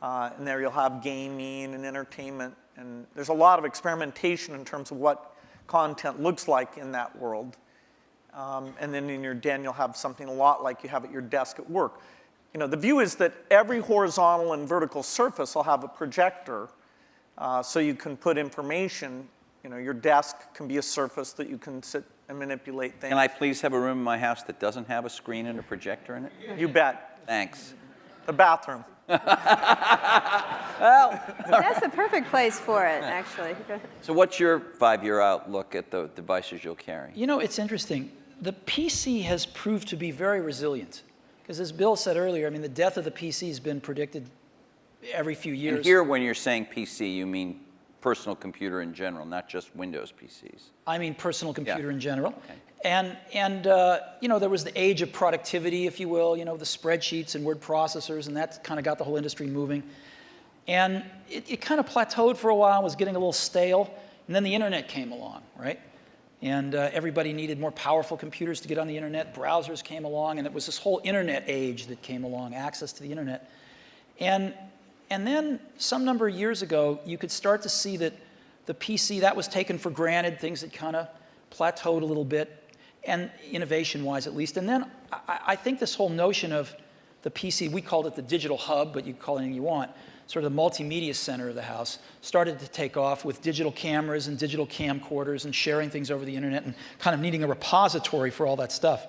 And there you'll have gaming and entertainment. And there's a lot of experimentation in terms of what content looks like in that world. And then in your den, you'll have something a lot like you have at your desk at work. You know, the view is that every horizontal and vertical surface will have a projector, so you can put information. You know, your desk can be a surface that you can sit and manipulate things. Can I please have a room in my house that doesn't have a screen and a projector in it? You bet. Thanks. The bathroom. That's the perfect place for it, actually. So what's your 5-year outlook at the devices you'll carry? You know, it's interesting. The PC has proved to be very resilient. Because as Bill said earlier, I mean, the death of the PC has been predicted every few years. And here, when you're saying PC, you mean personal computer in general, not just Windows PCs. I mean personal computer in general. Okay. And you know, there was the age of productivity, if you will, you know, the spreadsheets and word processors, and that kind of got the whole industry moving. And it kind of plateaued for a while, was getting a little stale, and then the internet came along, right? And everybody needed more powerful computers to get on the internet. Browsers came along, and it was this whole internet age that came along, access to the internet. And then some number of years ago, you could start to see that the PC, that was taken for granted. Things had kind of plateaued a little bit, and innovation-wise at least. And then I think this whole notion of the PC, we called it the digital hub, but you can call it anything you want, sort of the multimedia center of the house, started to take off with digital cameras and digital camcorders and sharing things over the internet and kind of needing a repository for all that stuff.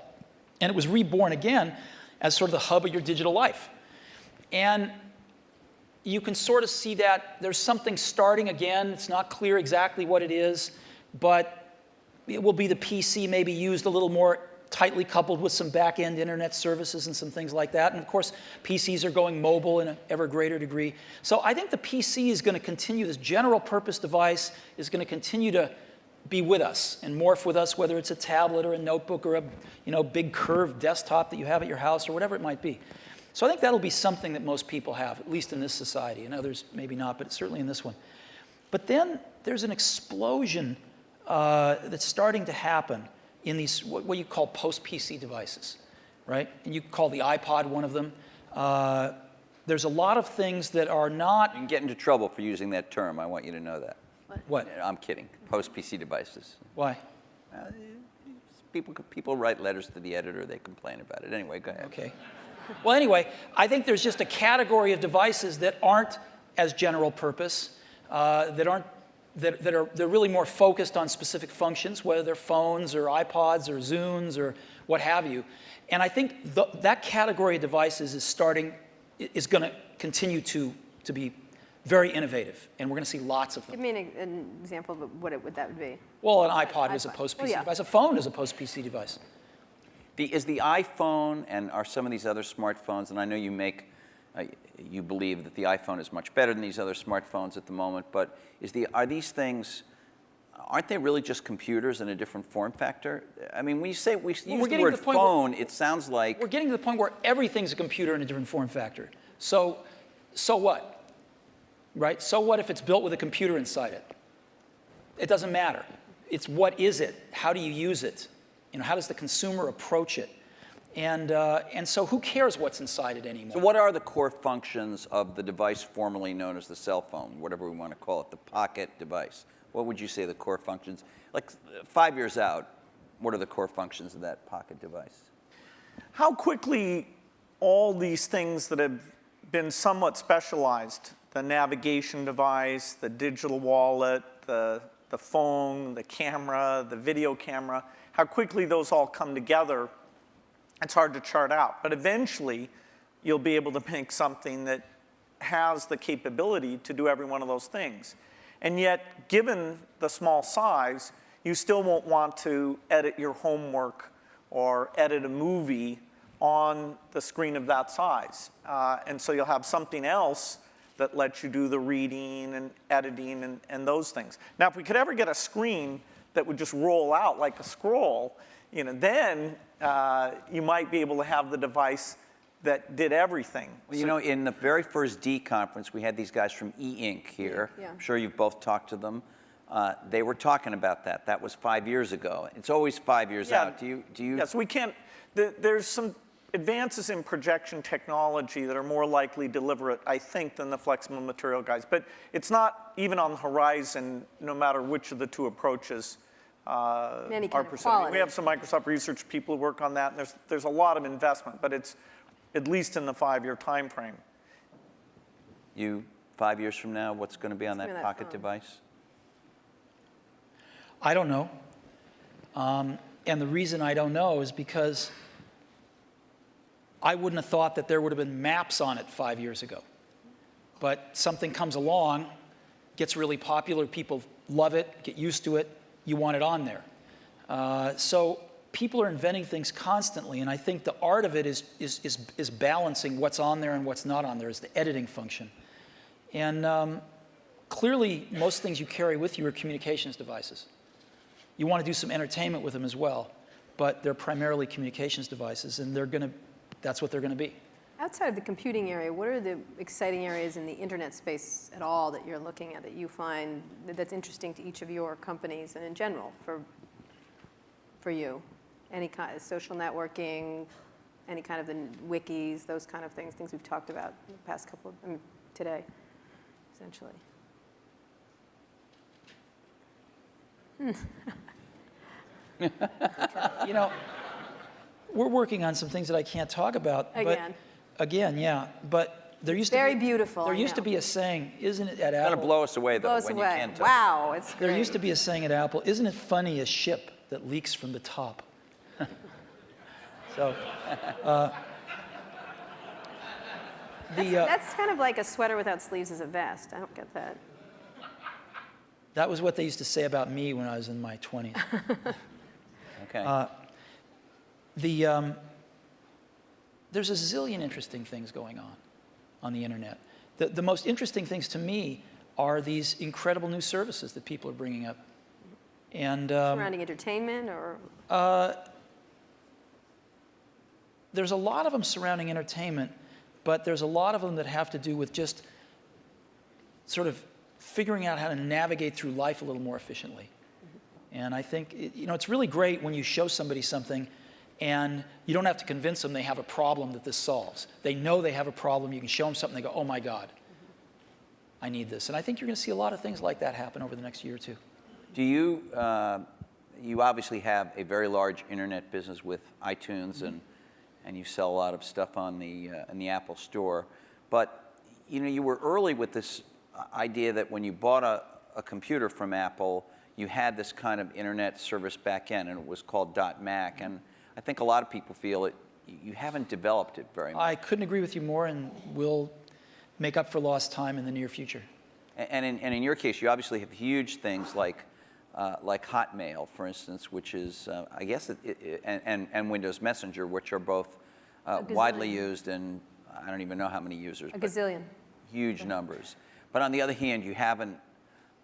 And it was reborn again as sort of the hub of your digital life. And you can sort of see that there's something starting again. It's not clear exactly what it is, but it will be the PC maybe used a little more tightly coupled with some back-end internet services and some things like that. And of course, PCs are going mobile in an ever greater degree. So I think the PC is going to continue, this general purpose device is going to continue to be with us and morph with us, whether it's a tablet or a notebook or a big curved desktop that you have at your house or whatever it might be. So I think that'll be something that most people have, at least in this society. And others maybe not, but certainly in this one. But then there's an explosion that's starting to happen in these, what you call post-PC devices, right? And you call the iPod one of them. There's a lot of things that are not... You can get into trouble for using that term. I want you to know that. What? I'm kidding. Post-PC devices. Why? People write letters to the editor. They complain about it. Anyway, go ahead. Okay. Well, anyway, I think there's just a category of devices that aren't as general purpose, they're really more focused on specific functions, whether they're phones or iPods or Zunes or what have you. And I think that category of devices is going to continue to be very innovative, and we're going to see lots of them. Give me an example of what that would be. Well, an iPod is a post-PC device. A phone is a post-PC device. Is the iPhone and are some of these other smartphones, and I know you believe that the iPhone is much better than these other smartphones at the moment, but are these things, aren't they really just computers in a different form factor? I mean, when you use the word phone, it sounds like... We're getting to the point where everything's a computer in a different form factor. So what? Right? So what if it's built with a computer inside it? It doesn't matter. It's what is it? How do you use it? How does the consumer approach it? And so who cares what's inside it anymore? So what are the core functions of the device formerly known as the cell phone, whatever we want to call it, the pocket device? What would you say the core functions? Like 5 years out, what are the core functions of that pocket device? How quickly all these things that have been somewhat specialized, the navigation device, the digital wallet, the phone, the camera, the video camera, how quickly those all come together, it's hard to chart out. But eventually, you'll be able to make something that has the capability to do every one of those things. And yet, given the small size, you still won't want to edit your homework or edit a movie on the screen of that size. And so you'll have something else that lets you do the reading and editing and those things. Now, if we could ever get a screen that would just roll out like a scroll, then you might be able to have the device that did everything. Well, in the very first D conference, we had these guys from E-Ink here. Yeah. I'm sure you've both talked to them. They were talking about that. That was 5 years ago. It's always 5 years out. Do you? Yes, we can't. There's some advances in projection technology that are more likely deliberate, I think, than the flexible material guys. But it's not even on the horizon, no matter which of the two approaches Any our kind of percentage. quality. We have some Microsoft research people who work on that, and there's a lot of investment, but it's at least in the 5-year time frame. You, 5 years from now, what's going to be on What's that gonna be on that pocket phone? device? I don't know. And the reason I don't know is because I wouldn't have thought that there would have been maps on it 5 years ago. But something comes along, gets really popular, people love it, get used to it, you want it on there. So people are inventing things constantly, and I think the art of it is balancing what's on there and what's not on there, is the editing function. And clearly, most things you carry with you are communications devices. You want to do some entertainment with them as well, but they're primarily communications devices, and that's what they're going to be. Outside of the computing area, what are the exciting areas in the internet space at all that you're looking at that you find that's interesting to each of your companies and in general for you? Any kind of social networking, any kind of the wikis, those kind of things we've talked about in the past today, essentially. You know, we're working on some things that I can't talk about. Again. Again, yeah. But there used Very to be, beautiful, There I used to know. be a saying, isn't it, at It's going to Apple? blow us away, though, Blow us when away. you can't touch Wow, it's great. There used to be a saying at Apple, isn't it funny a ship that leaks from the top? So, That's kind of like a sweater without sleeves is a vest. I don't get that. that was what they used to say about me when I was in my 20s. Okay. There's a zillion interesting things going on the internet. The most interesting things to me are these incredible new services that people are bringing up. And Surrounding entertainment or there's a lot of them surrounding entertainment, but there's a lot of them that have to do with just sort of figuring out how to navigate through life a little more efficiently. And I think, it's really great when you show somebody something and you don't have to convince them they have a problem that this solves. They know they have a problem. You can show them something, they go, oh my God, I need this. And I think you're going to see a lot of things like that happen over the next year or two. Do you, you obviously have a very large internet business with iTunes, and you sell a lot of stuff on in the Apple Store. But, you were early with this idea that when you bought a computer from Apple, you had this kind of internet service back end, and it was called .Mac. And I think a lot of people feel you haven't developed it very much. I couldn't agree with you more, and we'll make up for lost time in the near future. And in your case, you obviously have huge things like Hotmail, for instance, which is, I guess, and Windows Messenger, which are both widely used, and I don't even know how many users. a gazillion. Huge numbers. But on the other hand, you haven't,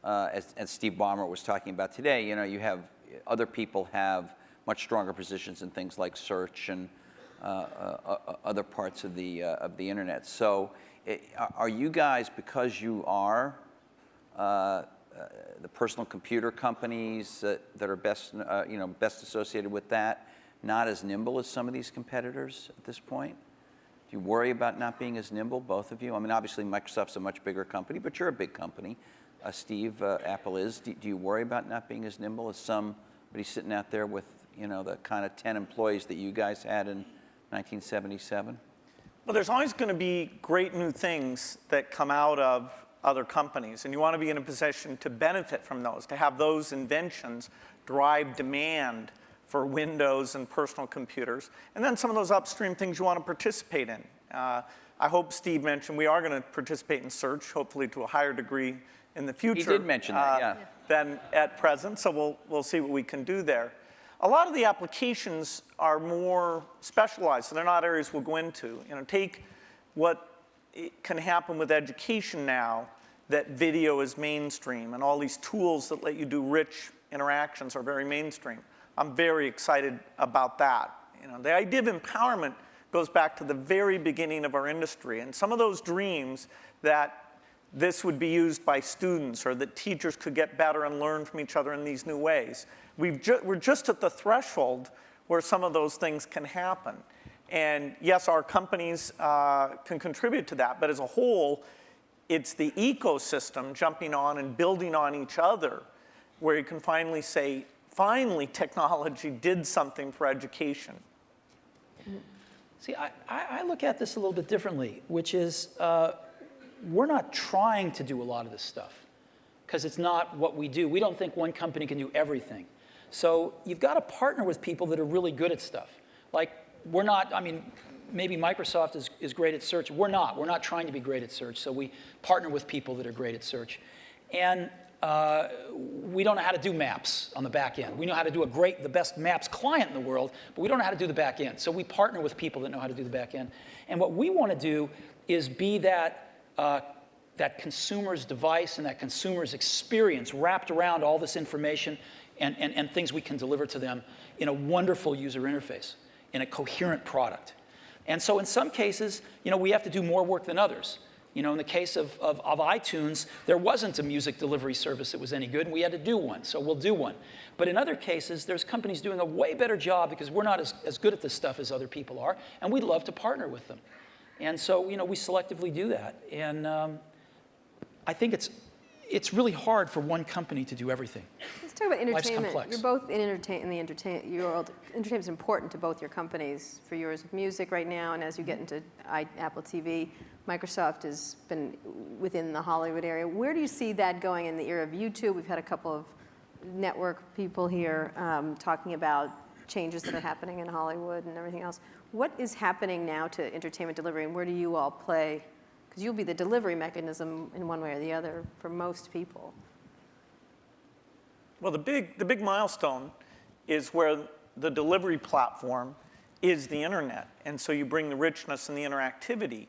as Steve Ballmer was talking about today, you have other people have much stronger positions in things like search and other parts of the internet. So are you guys, because you are the personal computer companies that are best, best associated with that, not as nimble as some of these competitors at this point? Do you worry about not being as nimble, both of you? I mean, obviously Microsoft's a much bigger company, but you're a big company. Steve, Apple is. Do you worry about not being as nimble as somebody sitting out there with, the kind of 10 employees that you guys had in 1977? Well, there's always going to be great new things that come out of other companies, and you want to be in a position to benefit from those, to have those inventions drive demand for Windows and personal computers, and then some of those upstream things you want to participate in. I hope Steve mentioned we are going to participate in search, hopefully to a higher degree in the future. He did mention that, yeah. Than at present, so we'll see what we can do there. A lot of the applications are more specialized, so they're not areas we'll go into. Take what can happen with education now, that video is mainstream, and all these tools that let you do rich interactions are very mainstream. I'm very excited about that. The idea of empowerment goes back to the very beginning of our industry, and some of those dreams that this would be used by students or that teachers could get better and learn from each other in these new ways. We're just at the threshold where some of those things can happen. And yes, our companies can contribute to that, but as a whole, it's the ecosystem jumping on and building on each other where you can finally finally technology did something for education. See, I look at this a little bit differently, which is we're not trying to do a lot of this stuff because it's not what we do. We don't think one company can do everything. So you've got to partner with people that are really good at stuff. Like, we're not, I mean, maybe Microsoft is great at search. We're not. We're not trying to be great at search. So we partner with people that are great at search. And we don't know how to do maps on the back end. We know how to do the best maps client in the world, but we don't know how to do the back end. So we partner with people that know how to do the back end. And what we want to do is be that consumer's device and that consumer's experience wrapped around all this information and things we can deliver to them in a wonderful user interface, in a coherent product. And so in some cases, we have to do more work than others. In the case of iTunes, there wasn't a music delivery service that was any good, and we had to do one, so we'll do one. But in other cases, there's companies doing a way better job because we're not as good at this stuff as other people are, and we'd love to partner with them. And so, we selectively do that. And I think it's really hard for one company to do everything. Let's talk about Life's entertainment. complex. You're both in the entertainment world. Entertainment is important to both your companies. For yours, music right now, and as you get into Apple TV, Microsoft has been within the Hollywood area. Where do you see that going in the era of YouTube? We've had a couple of network people here talking about changes that are happening in Hollywood and everything else. What is happening now to entertainment delivery, and where do you all play? Because you'll be the delivery mechanism in one way or the other for most people. Well, the big milestone is where the delivery platform is the internet. And so you bring the richness and the interactivity.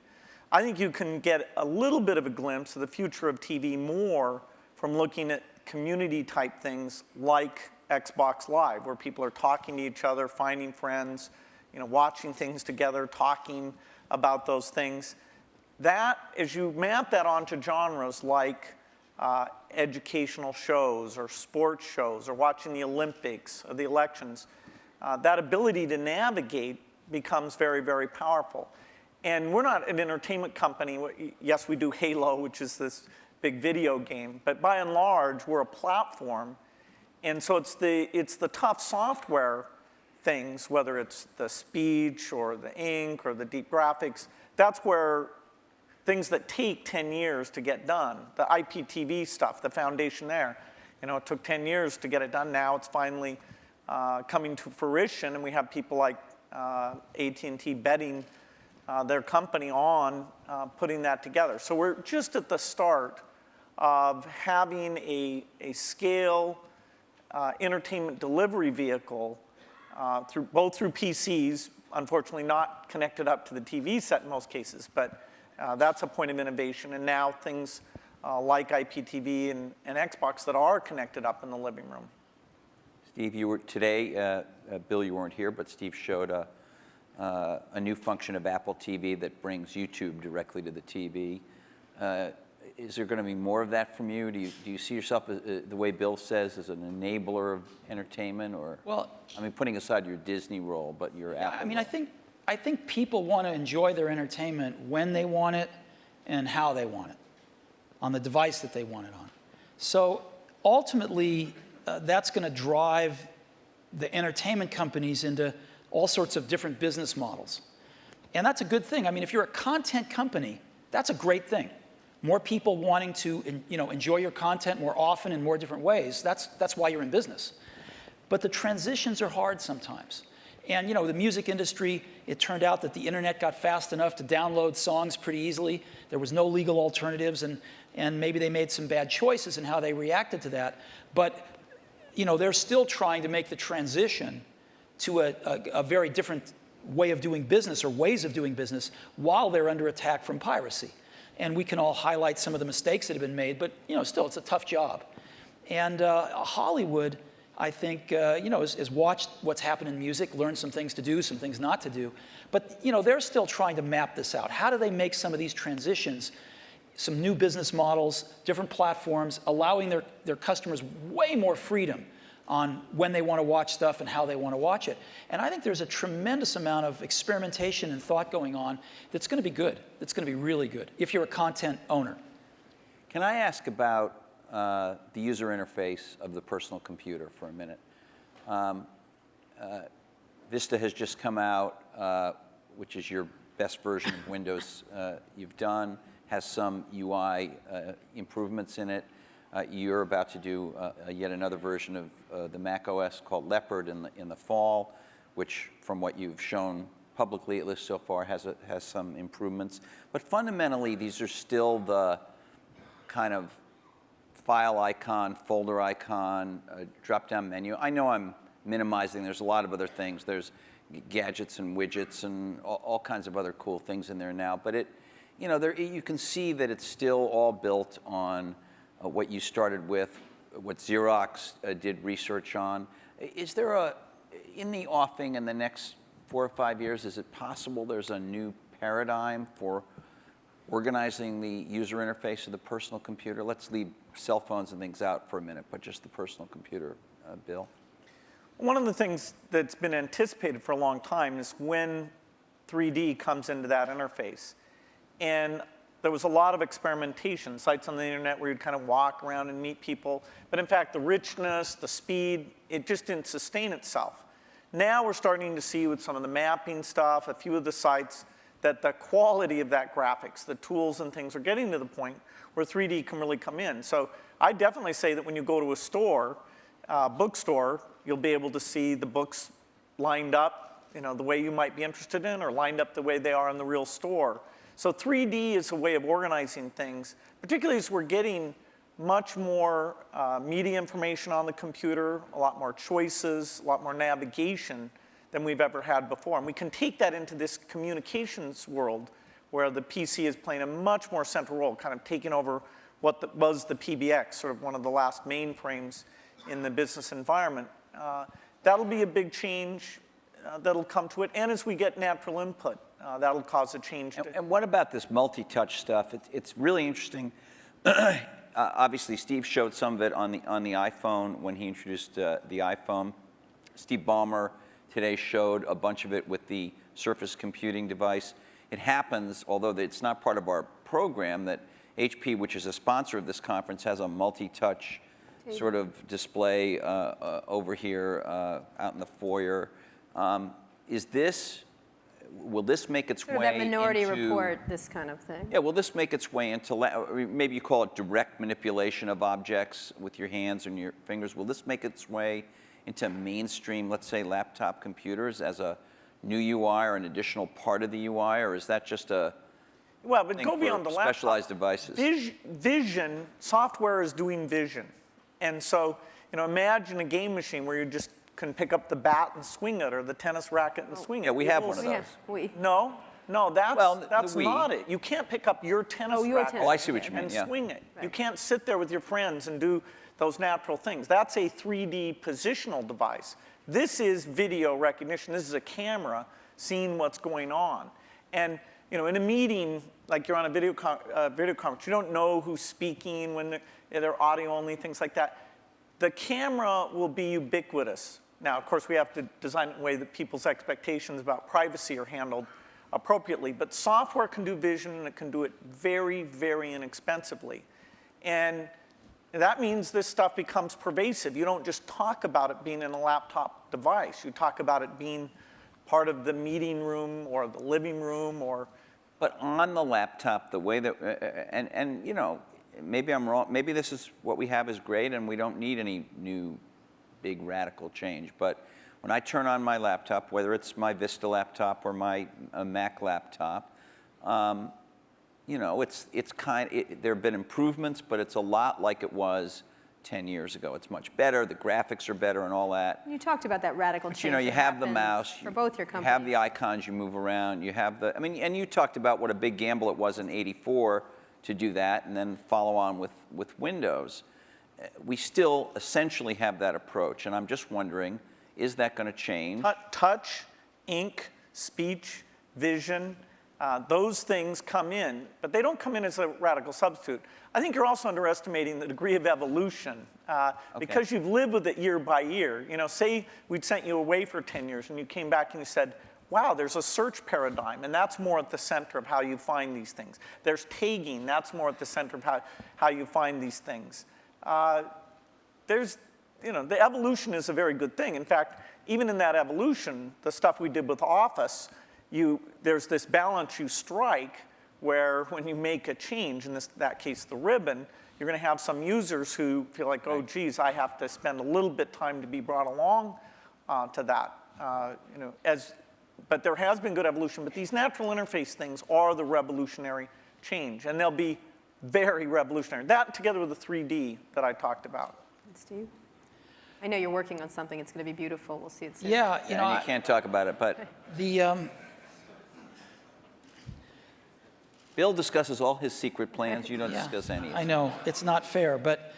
I think you can get a little bit of a glimpse of the future of TV more from looking at community type things like Xbox Live, where people are talking to each other, finding friends, watching things together, talking about those things. That, as you map that onto genres like educational shows or sports shows or watching the Olympics or the elections, that ability to navigate becomes very, very powerful. And we're not an entertainment company. Yes, we do Halo, which is this big video game, but by and large, we're a platform. And so it's the tough software things, whether it's the speech or the ink or the deep graphics, that's where things that take 10 years to get done, the IPTV stuff, the foundation there. It took 10 years to get it done. Now it's finally coming to fruition, and we have people like AT&T betting their company on putting that together. So we're just at the start of having a scale entertainment delivery vehicle both through PCs, unfortunately not connected up to the TV set in most cases, but that's a point of innovation. And now things like IPTV and Xbox that are connected up in the living room. Steve, you were today, Bill, you weren't here, but Steve showed a new function of Apple TV that brings YouTube directly to the TV. Is there going to be more of that from you? Do you see yourself, the way Bill says, as an enabler of entertainment? Or, well, putting aside your Disney role, but your Apple role. I think people want to enjoy their entertainment when they want it and how they want it, on the device that they want it on. So ultimately, that's going to drive the entertainment companies into all sorts of different business models. And that's a good thing. If you're a content company, that's a great thing. More people wanting to enjoy your content more often in more different ways, that's why you're in business. But the transitions are hard sometimes. And the music industry, it turned out that the internet got fast enough to download songs pretty easily. There was no legal alternatives, and maybe they made some bad choices in how they reacted to that. But they're still trying to make the transition to a very different way of doing business or ways of doing business while they're under attack from piracy. And we can all highlight some of the mistakes that have been made, but still, it's a tough job. And Hollywood, I think, has watched what's happened in music, learned some things to do, some things not to do. But they're still trying to map this out. How do they make some of these transitions, some new business models, different platforms, allowing their customers way more freedom on when they want to watch stuff and how they want to watch it. And I think there's a tremendous amount of experimentation and thought going on that's going to be good. That's going to be really good if you're a content owner. Can I ask about the user interface of the personal computer for a minute? Vista has just come out, which is your best version of Windows you've done, has some UI improvements in it. You're about to do yet another version of the Mac OS called Leopard in the fall, which, from what you've shown publicly, at least so far, has some improvements. But fundamentally, these are still the kind of file icon, folder icon, drop-down menu. I know I'm minimizing. There's a lot of other things. There's gadgets and widgets and all kinds of other cool things in there now. But you can see that it's still all built on what you started with, what Xerox did research on. Is there in the offing in the next 4 or 5 years, is it possible there's a new paradigm for organizing the user interface of the personal computer? Let's leave cell phones and things out for a minute, but just the personal computer, Bill. One of the things that's been anticipated for a long time is when 3D comes into that interface. And there was a lot of experimentation, sites on the internet where you'd kind of walk around and meet people. But in fact, the richness, the speed, it just didn't sustain itself. Now we're starting to see with some of the mapping stuff, a few of the sites, that the quality of that graphics, the tools and things are getting to the point where 3D can really come in. So I definitely say that when you go to a store, bookstore, you'll be able to see the books lined up, the way you might be interested in, or lined up the way they are in the real store. So 3D is a way of organizing things, particularly as we're getting much more media information on the computer, a lot more choices, a lot more navigation than we've ever had before. And we can take that into this communications world where the PC is playing a much more central role, kind of taking over what was the PBX, sort of one of the last mainframes in the business environment. That'll be a big change that'll come to it. And as we get natural input, that'll cause a change. And what about this multi-touch stuff? It's really interesting. Obviously, Steve showed some of it on the iPhone when he introduced the iPhone. Steve Ballmer today showed a bunch of it with the Surface computing device. It happens, although it's not part of our program, that HP, which is a sponsor of this conference, has a multi-touch sort of display over here out in the foyer. Will this make its way into... That Minority Report, this kind of thing. Yeah, will this make its way into, maybe you call it direct manipulation of objects with your hands and your fingers. Will this make its way into mainstream, let's say, laptop computers as a new UI or an additional part of the UI, or is that just a but go beyond the laptop. Specialized devices? Vision, software is doing vision. And so, imagine a game machine where you just can pick up the bat and swing it, or the tennis racket and swing it. Yeah, we have one of those. No, that's not it. You can't pick up your tennis racket I see what you mean, and swing it. Right. You can't sit there with your friends and do those natural things. That's a 3D positional device. This is video recognition. This is a camera seeing what's going on. And in a meeting, like you're on a video conference, you don't know who's speaking when they're audio only, things like that. The camera will be ubiquitous. Now, of course, we have to design it in a way that people's expectations about privacy are handled appropriately. But software can do vision, and it can do it very, very inexpensively. And that means this stuff becomes pervasive. You don't just talk about it being in a laptop device. You talk about it being part of the meeting room or the living room or... But on the laptop, the way that, maybe I'm wrong, maybe this is what we have is great and we don't need any new big radical change. But when I turn on my laptop, whether it's my Vista laptop or my Mac laptop, it's there have been improvements, but it's a lot like it was 10 years ago. It's much better. The graphics are better and all that. You talked about that radical change. You have the mouse. For both your companies. You have the icons you move around. You have and you talked about what a big gamble it was in '84 to do that and then follow on with Windows. We still essentially have that approach, and I'm just wondering, is that going to change? Touch, ink, speech, vision, those things come in, but they don't come in as a radical substitute. I think you're also underestimating the degree of evolution because you've lived with it year by year. Say we'd sent you away for 10 years and you came back and you said, wow, there's a search paradigm, and that's more at the center of how you find these things. There's tagging, that's more at the center of how you find these things. the evolution is a very good thing. In fact, even in that evolution, the stuff we did with Office, there's this balance you strike where when you make a change, in that case the ribbon, you're going to have some users who feel like, oh, geez, I have to spend a little bit time to be brought along to that. But there has been good evolution. But these natural interface things are the revolutionary change, and they'll be very revolutionary. That together with the 3D that I talked about. Steve? I know you're working on something. It's going to be beautiful. We'll see it soon. Yeah, you know, And you can't talk about it, but Bill discusses all his secret plans. You don't discuss any of I them. know, it's not fair, but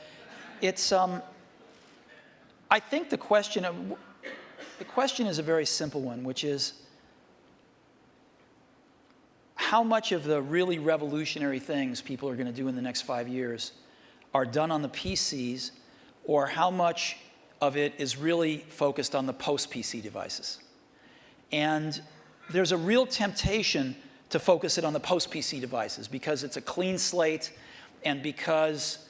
it's, I think the question is a very simple one, which is, how much of the really revolutionary things people are going to do in the next 5 years are done on the PCs, or how much of it is really focused on the post-PC devices? And there's a real temptation to focus it on the post-PC devices because it's a clean slate, and because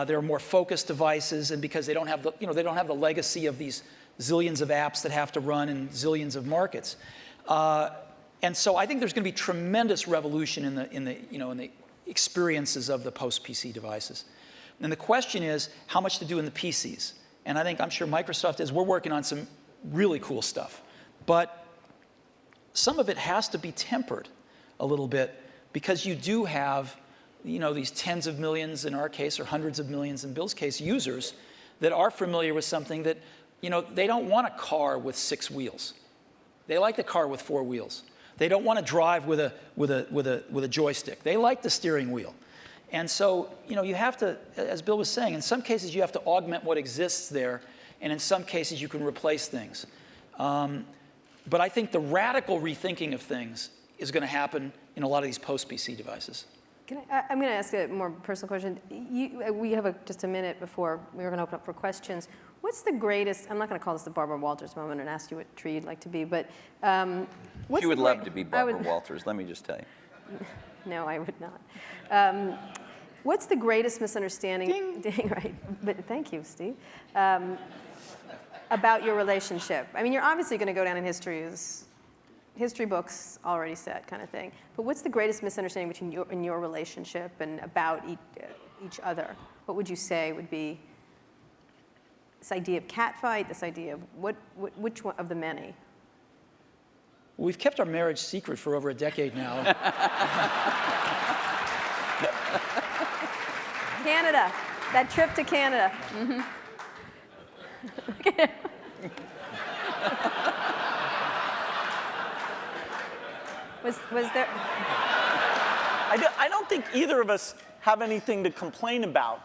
they're more focused devices, and because they don't have the legacy of these zillions of apps that have to run in zillions of markets. And so I think there's going to be tremendous revolution in the experiences of the post-PC devices. And the question is how much to do in the PCs. And I'm sure Microsoft is. We're working on some really cool stuff, but some of it has to be tempered a little bit because you do have, these tens of millions in our case, or hundreds of millions in Bill's case, users that are familiar with something that, they don't want a car with 6 wheels. They like the car with 4 wheels. They don't want to drive with a joystick. They like the steering wheel. And so, you have to, as Bill was saying, in some cases you have to augment what exists there, and in some cases you can replace things. But I think the radical rethinking of things is going to happen in a lot of these post-PC devices. I'm going to ask a more personal question. We have just a minute before we're going to open up for questions. What's the greatest, I'm not going to call this the Barbara Walters moment and ask you what tree you'd like to be, but what's You would love to be Barbara Walters, let me just tell you. No, I would not. What's the greatest misunderstanding? Ding, right. But thank you, Steve. About your relationship. I mean, you're obviously going to go down in history as history books already said kind of thing. But what's the greatest misunderstanding between your relationship and about each other? What would you say would be this idea of catfight, this idea of which one of the many? We've kept our marriage secret for over a decade now. Canada, that trip to Canada. Mm-hmm. Was there? I don't think either of us have anything to complain about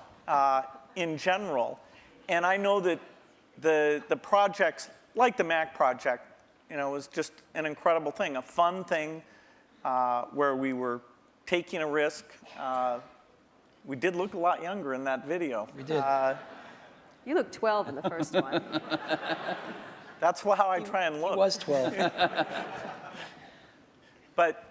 in general. And I know that the projects, like the Mac project, was just an incredible thing, a fun thing where we were taking a risk. We did look a lot younger in that video. We did. You look 12 in the first one. That's how I try and look. He was 12. But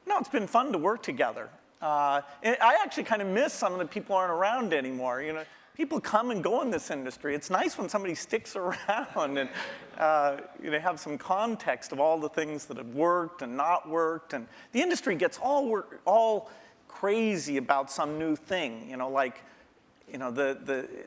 no, it's been fun to work together. And I actually kind of miss some of the people aren't around anymore. People come and go in this industry. It's nice when somebody sticks around and have some context of all the things that have worked and not worked. And the industry gets all crazy about some new thing.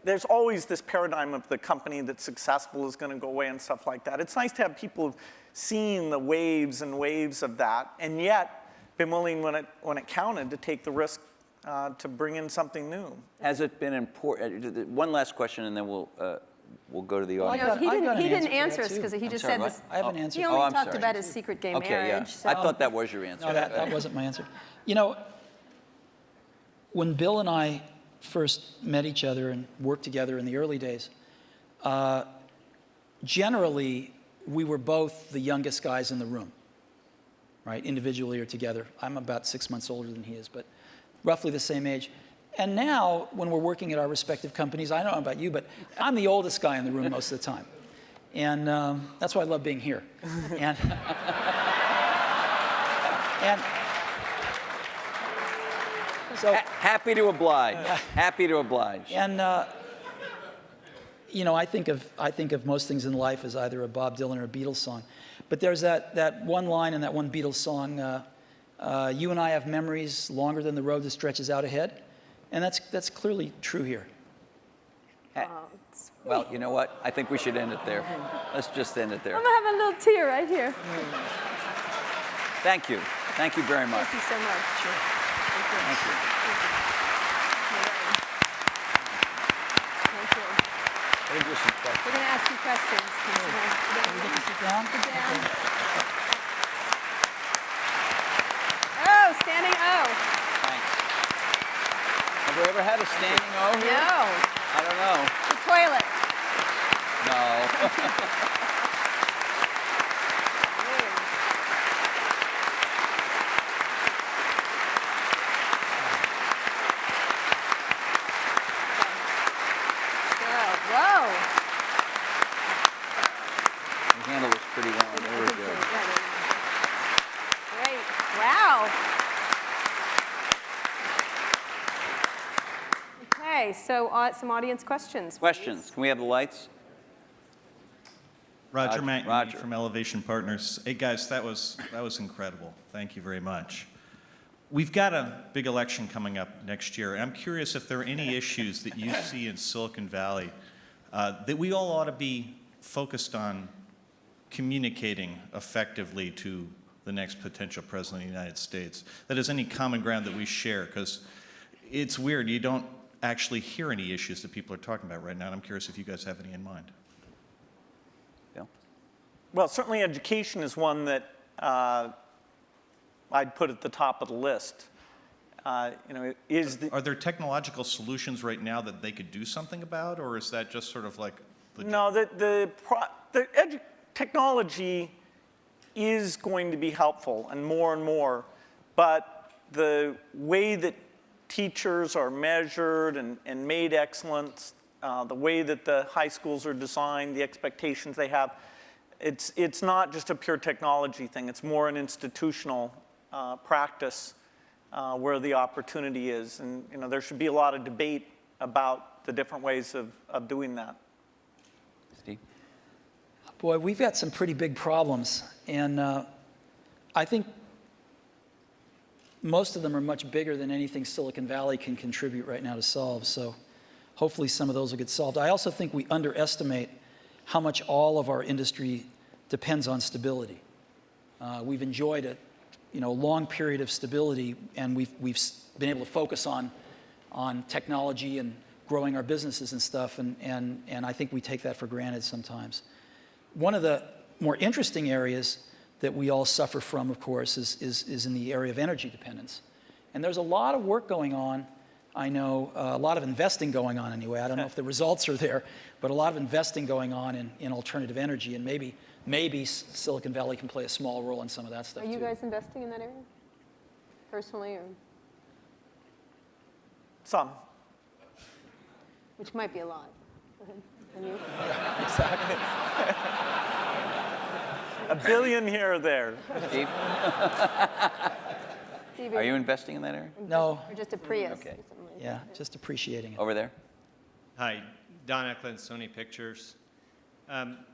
There's always this paradigm of the company that's successful is going to go away and stuff like that. It's nice to have people seeing the waves and waves of that, and yet been willing when it counted to take the risk to bring in something new. Has it been important? One last question, and then we'll go to the audience. No, he didn't answer us because he just said this. I have an answer. He only I'm talked sorry. about his secret gay Okay, marriage. yeah. So. I thought that was your answer. No, that wasn't my answer. When Bill and I first met each other and worked together in the early days, generally, we were both the youngest guys in the room, right, individually or together. I'm about 6 months older than he is, but roughly the same age. And now, when we're working at our respective companies, I don't know about you, but I'm the oldest guy in the room most of the time. And that's why I love being here. And so happy to oblige. Happy to oblige. And, you know, I think of most things in life as either a Bob Dylan or a Beatles song. But there's that one line in that one Beatles song, you and I have memories longer than the road that stretches out ahead. And that's clearly true here. Well, you know what? I think we should end it there. Let's just end it there. I'm gonna have a little tear right here. Thank you. Thank you very much. Thank you so much. Sure. Thank you. Thank you. I think there's some questions. We're gonna ask you questions. Sit down. Sit down. Oh, standing O. Thanks. Have we ever had a standing O here? No. I don't know. The toilet. No. Whoa. You handled this pretty well. Very good. Great. Wow. Okay, so some audience questions. Questions? Can we have the lights? Roger McNamee Roger. from Elevation Partners. Hey guys, that was incredible. Thank you very much. We've got a big election coming up next year. I'm curious if there are any issues that you see in Silicon Valley that we all ought to be focused on communicating effectively to the next potential president of the United States. That is any common ground that we share, because it's weird. You don't actually hear any issues that people are talking about right now. And I'm curious if you guys have any in mind. Bill? Well, certainly education is one that I'd put at the top of the list. You know, Are there technological solutions right now that they could do something about, or is that just sort of like legit? No, the technology is going to be helpful and more, but the way that teachers are measured and made excellent, the way that the high schools are designed, the expectations they have, it's not just a pure technology thing. It's more an institutional practice where the opportunity is. And you know, there should be a lot of debate about the different ways of doing that. Steve? Boy, we've got some pretty big problems. And I think most of them are much bigger than anything Silicon Valley can contribute right now to solve. So hopefully some of those will get solved. I also think we underestimate how much all of our industry depends on stability. We've enjoyed a long period of stability, and we've been able to focus on technology and growing our businesses and stuff, and I think we take that for granted sometimes. One of the more interesting areas that we all suffer from, of course, is in the area of energy dependence. And there's a lot of work going on, I know, a lot of investing going on anyway. I don't know if the results are there, but a lot of investing going on in alternative energy, and maybe Silicon Valley can play a small role in some of that stuff Are you too. guys investing in that area? Personally, or? Some. Which might be a lot. Go ahead. And you? Exactly. $1 billion here or there. Steve? Steve, Are you investing in that area? No. Or just a Prius? Okay. Or something like Yeah, that. just appreciating it. Over there? Hi, Don Eklund, Sony Pictures.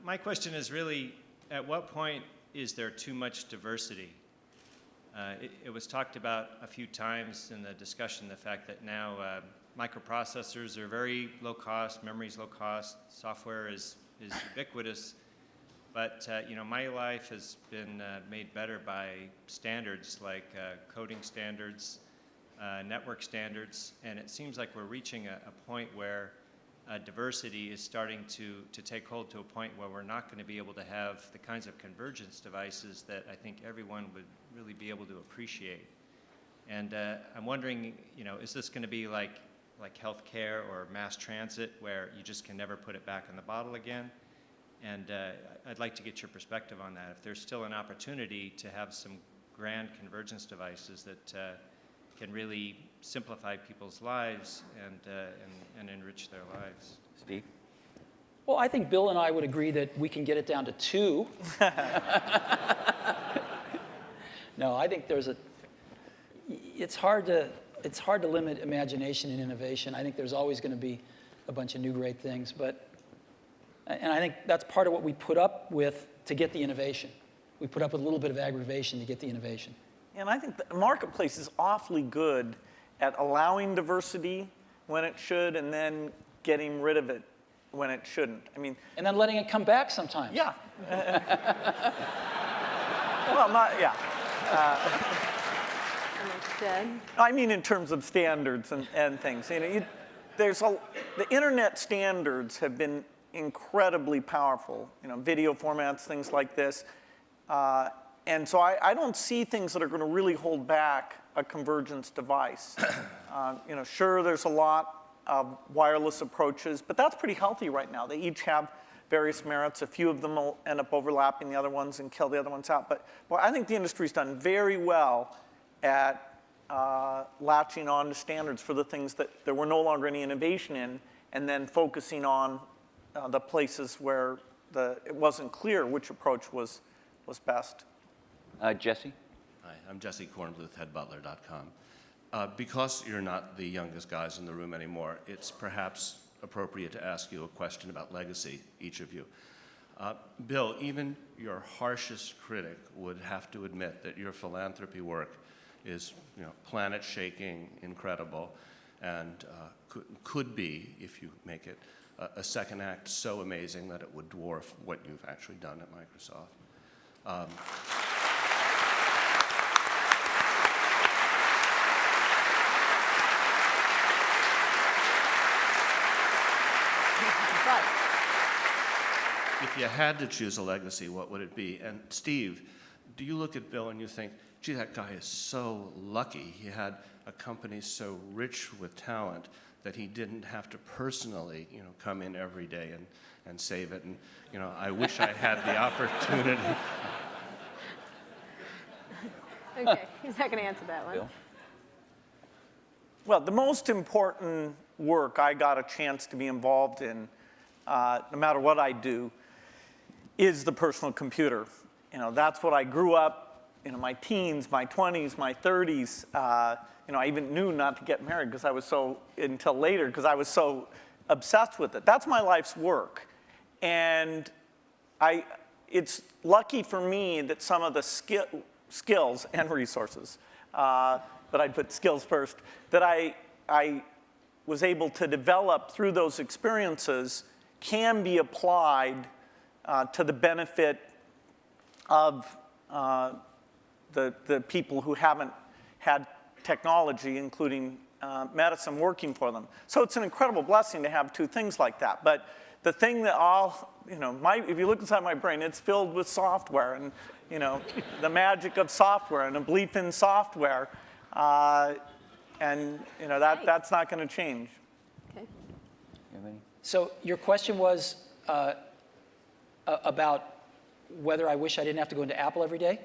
My question is really, at what point is there too much diversity? It was talked about a few times in the discussion, the fact that now microprocessors are very low cost, memory's low cost, software is ubiquitous. But my life has been made better by standards like coding standards, network standards, and it seems like we're reaching a point where diversity is starting to take hold to a point where we're not going to be able to have the kinds of convergence devices that I think everyone would really be able to appreciate. And I'm wondering, is this going to be like healthcare or mass transit, where you just can never put it back in the bottle again? And I'd like to get your perspective on that. If there's still an opportunity to have some grand convergence devices that can really simplify people's lives and enrich their lives. Steve? Well, I think Bill and I would agree that we can get it down to 2. No, I think it's hard to limit imagination and innovation. I think there's always going to be a bunch of new great things, but And I think that's part of what we put up with to get the innovation. We put up with a little bit of aggravation to get the innovation. And I think the marketplace is awfully good at allowing diversity when it should and then getting rid of it when it shouldn't. I mean, and then letting it come back sometimes. Yeah. Well, not, yeah. I mean in terms of standards and things. You know, the internet standards have been incredibly powerful. You know, video formats, things like this. And so I don't see things that are going to really hold back a convergence device. You know, sure, there's a lot of wireless approaches, but that's pretty healthy right now. They each have various merits. A few of them will end up overlapping the other ones and kill the other ones out. But well, I think the industry's done very well at latching on to standards for the things that there were no longer any innovation in, and then focusing on the places where it wasn't clear which approach was best. Jesse? Hi, I'm Jesse Kornbluth, headbutler.com. Because you're not the youngest guys in the room anymore, it's perhaps appropriate to ask you a question about legacy, each of you. Bill, even your harshest critic would have to admit that your philanthropy work is, you know, planet-shaking, incredible, and could be, if you make it, a second act so amazing that it would dwarf what you've actually done at Microsoft. If you had to choose a legacy, what would it be? And Steve, do you look at Bill and you think, gee, that guy is so lucky. He had a company so rich with talent that he didn't have to personally, you know, come in every day and save it. And, you know, I wish I had the opportunity. Okay, he's not going to answer that one. Bill? Well, the most important work I got a chance to be involved in, no matter what I do, is the personal computer. You know, that's what I grew up, you know, my teens, my 20s, my 30s. You know, I even knew not to get married because I was until later, because I was so obsessed with it. That's my life's work. And it's lucky for me that some of the skills and resources, but I'd put skills first, that I was able to develop through those experiences can be applied to the benefit of the people who haven't had technology, including medicine, working for them. So it's an incredible blessing to have two things like that. But the thing that if you look inside my brain, it's filled with software and, you know, the magic of software and a belief in software. And, you know, that's not going to change. Okay. So your question was about whether I wish I didn't have to go into Apple every day?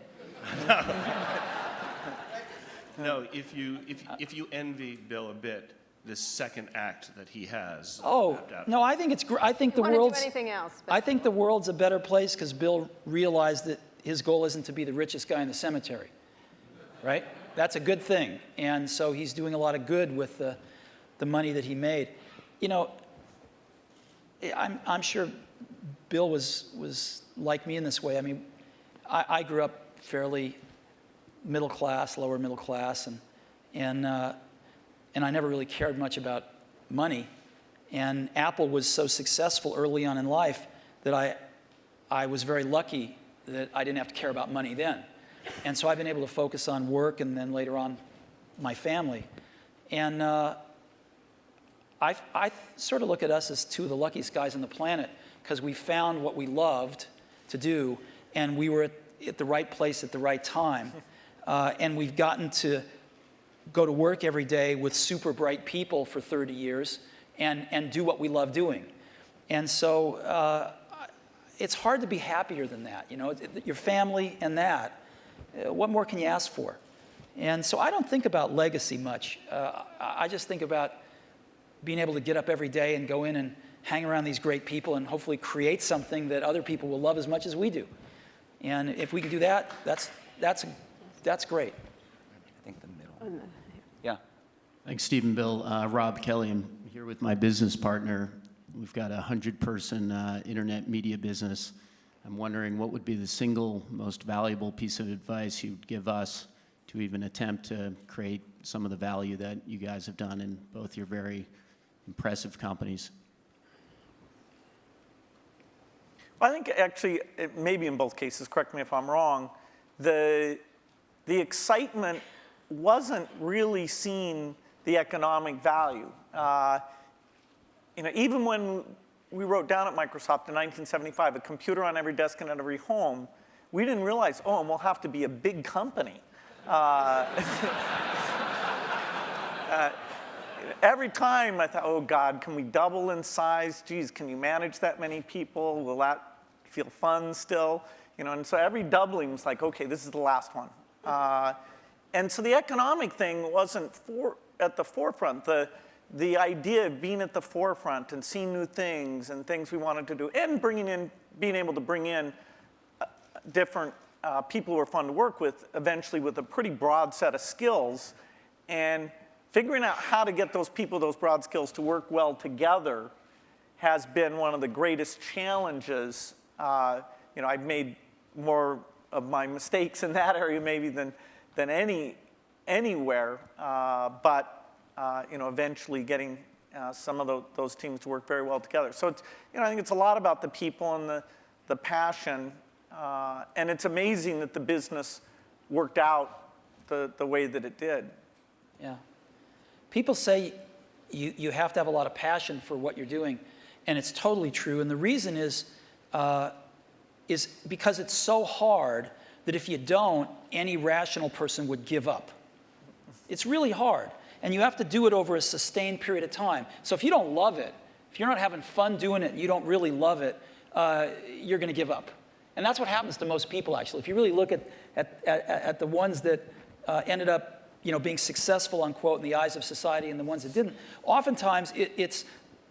No, if you envy Bill a bit, this second act that he has. Oh, no, I think it's I think the I don't world's do anything else. I think the world's a better place because Bill realized that his goal isn't to be the richest guy in the cemetery, right? That's a good thing, and so he's doing a lot of good with the money that he made. You know, I'm sure Bill was like me in this way. I mean, I grew up fairly middle class, lower middle class, and I never really cared much about money. And Apple was so successful early on in life that I was very lucky that I didn't have to care about money then. And so I've been able to focus on work and then later on my family. And I sort of look at us as two of the luckiest guys on the planet because we found what we loved to do and we were at the right place at the right time. And we've gotten to go to work every day with super bright people for 30 years and do what we love doing. And so it's hard to be happier than that. You know, your family and that. What more can you ask for? And so I don't think about legacy much. I just think about being able to get up every day and go in and hang around these great people and hopefully create something that other people will love as much as we do. And if we can do that, that's great. I think the middle. Yeah. Thanks, Steve and Bill. Rob Kelly. I'm here with my business partner, We've got a 100-person internet media business. I'm wondering what would be the single most valuable piece of advice you'd give us to even attempt to create some of the value that you guys have done in both your very impressive companies. I think actually, maybe in both cases, correct me if I'm wrong, the excitement wasn't really seeing the economic value. Even when we wrote down at Microsoft in 1975, a computer on every desk and at every home, we didn't realize, oh, and we'll have to be a big company. Every time I thought, oh God, can we double in size? Geez, can you manage that many people? Will that feel fun still? And so every doubling was like, okay, this is the last one. And so the economic thing wasn't at the forefront. The idea of being at the forefront and seeing new things and things we wanted to do, and being able to bring in different people who are fun to work with, eventually with a pretty broad set of skills, and figuring out how to get those people, those broad skills, to work well together has been one of the greatest challenges. I've made more of my mistakes in that area maybe than anywhere, but eventually getting some of those teams to work very well together. So it's, I think it's a lot about the people and the passion, and it's amazing that the business worked out the way that it did. Yeah. People say you have to have a lot of passion for what you're doing, and it's totally true. And the reason is because it's so hard that if you don't, any rational person would give up. It's really hard, and you have to do it over a sustained period of time. So if you don't love it, if you're not having fun doing it, and you don't really love it, you're going to give up. And that's what happens to most people, actually. If you really look at the ones that ended up being successful, unquote, in the eyes of society and the ones that didn't, oftentimes it's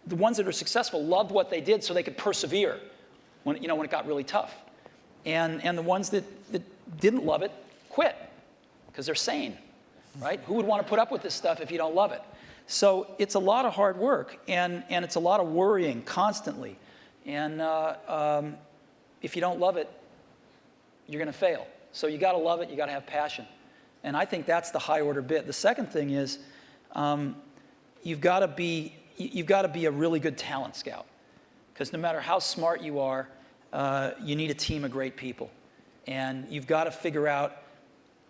the ones that are successful loved what they did so they could persevere when it got really tough. And the ones that didn't love it quit because they're sane, right? Who would want to put up with this stuff if you don't love it? So it's a lot of hard work, and it's a lot of worrying constantly. And if you don't love it, you're going to fail. So you got to love it. You got to have passion. And I think that's the high order bit. The second thing is you've got to be a really good talent scout, because no matter how smart you are, you need a team of great people, and you've got to figure out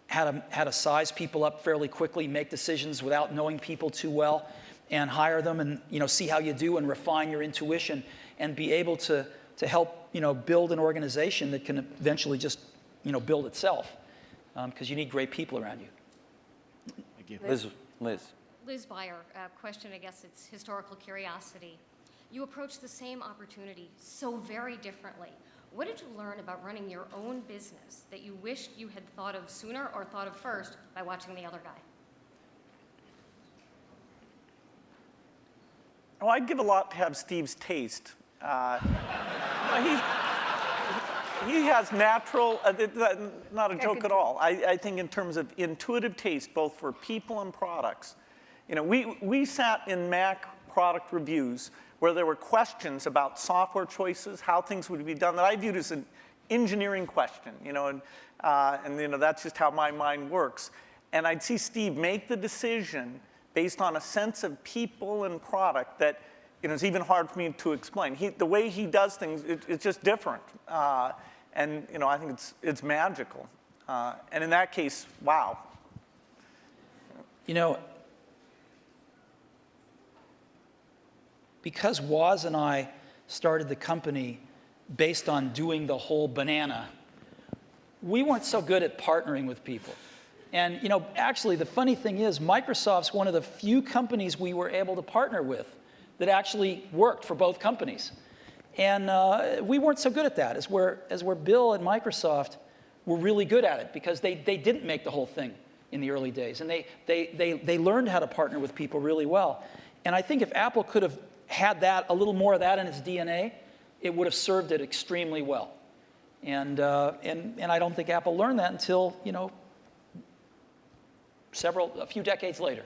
how to size people up fairly quickly, make decisions without knowing people too well, and hire them, and see how you do, and refine your intuition, and be able to help build an organization that can eventually just build itself. Because you need great people around you. Thank you. Liz. Liz Beyer, question, I guess it's historical curiosity. You approached the same opportunity so very differently. What did you learn about running your own business that you wished you had thought of sooner or thought of first by watching the other guy? Well, I'd give a lot to have Steve's taste. He has natural, not a joke at all. I think in terms of intuitive taste, both for people and products. We sat in Mac product reviews where there were questions about software choices, how things would be done, that I viewed as an engineering question, and that's just how my mind works. And I'd see Steve make the decision based on a sense of people and product that it's even hard for me to explain. The way he does things, it's just different. And I think it's magical. And in that case, wow. Because Woz and I started the company based on doing the whole banana, we weren't so good at partnering with people. And actually the funny thing is Microsoft's one of the few companies we were able to partner with that actually worked for both companies. And we weren't so good at that, as where Bill and Microsoft were really good at it, because they didn't make the whole thing in the early days. And they learned how to partner with people really well. And I think if Apple could have had a little more of that in its DNA, it would have served it extremely well. And I don't think Apple learned that until, a few decades later.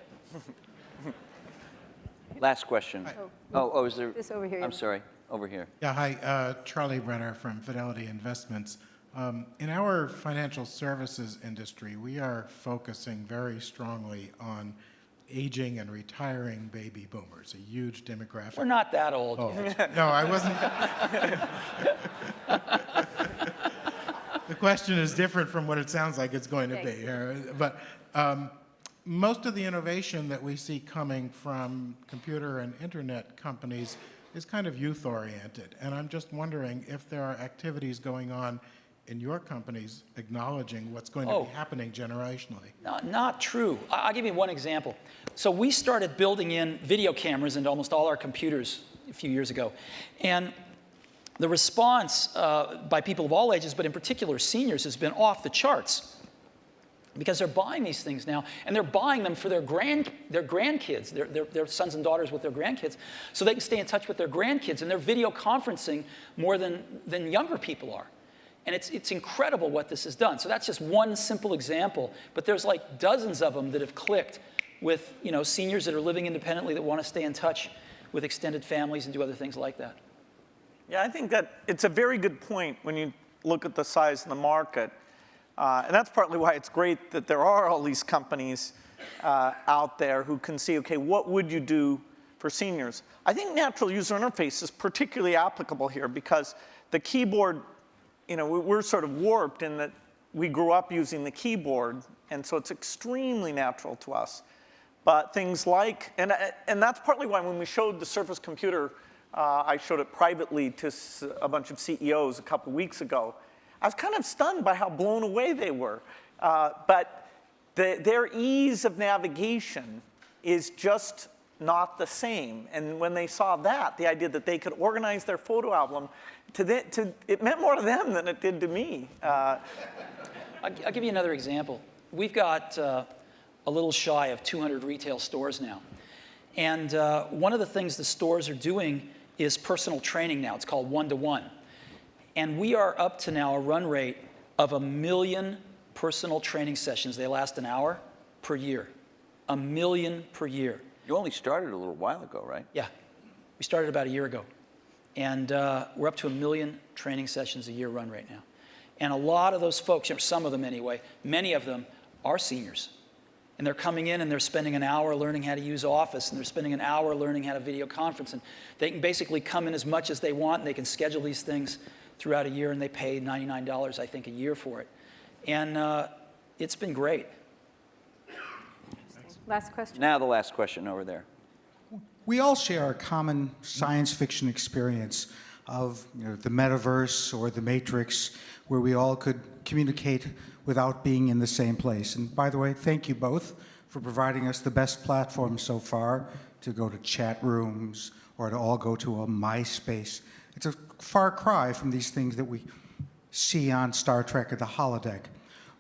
Last question. Oh, is there? This over here. I'm sorry, over here. Yeah, hi, Charlie Brenner from Fidelity Investments. In our financial services industry, we are focusing very strongly on aging and retiring baby boomers, a huge demographic. We're not that old. Oh, no, I wasn't. The question is different from what it sounds like it's going to be. But most of the innovation that we see coming from computer and internet companies is kind of youth-oriented. And I'm just wondering if there are activities going on in your companies acknowledging what's going to be happening generationally. Not true. I'll give you one example. So we started building in video cameras into almost all our computers a few years ago. And the response by people of all ages, but in particular seniors, has been off the charts. Because they're buying these things now, and they're buying them for their grandkids, their sons and daughters with their grandkids, so they can stay in touch with their grandkids, and they're video conferencing more than younger people are. And it's incredible what this has done. So that's just one simple example, but there's like dozens of them that have clicked with seniors that are living independently that want to stay in touch with extended families and do other things like that. Yeah, I think that it's a very good point when you look at the size of the market. And that's partly why it's great that there are all these companies out there who can see, okay, what would you do for seniors? I think natural user interface is particularly applicable here because the keyboard, we're sort of warped in that we grew up using the keyboard, and so it's extremely natural to us. But things like, and that's partly why when we showed the Surface computer, I showed it privately to a bunch of CEOs a couple weeks ago. I was kind of stunned by how blown away they were. But their ease of navigation is just not the same. And when they saw that, the idea that they could organize their photo album, it meant more to them than it did to me. I'll give you another example. We've got a little shy of 200 retail stores now. And one of the things the stores are doing is personal training now. It's called one-to-one. And we are up to now a run rate of 1 million personal training sessions. They last an hour per year. 1 million per year. You only started a little while ago, right? Yeah. We started about a year ago. And we're up to 1 million training sessions a year run right now. And a lot of those folks, some of them anyway, many of them are seniors. And they're coming in and they're spending an hour learning how to use Office, and they're spending an hour learning how to video conference. And they can basically come in as much as they want, and they can schedule these things throughout a year, and they pay $99, I think, a year for it. And it's been great. Last question. Now the last question over there. We all share a common science fiction experience of the metaverse or the Matrix, where we all could communicate without being in the same place. And by the way, thank you both for providing us the best platform so far to go to chat rooms or to all go to a MySpace. It's a far cry from these things that we see on Star Trek or the holodeck.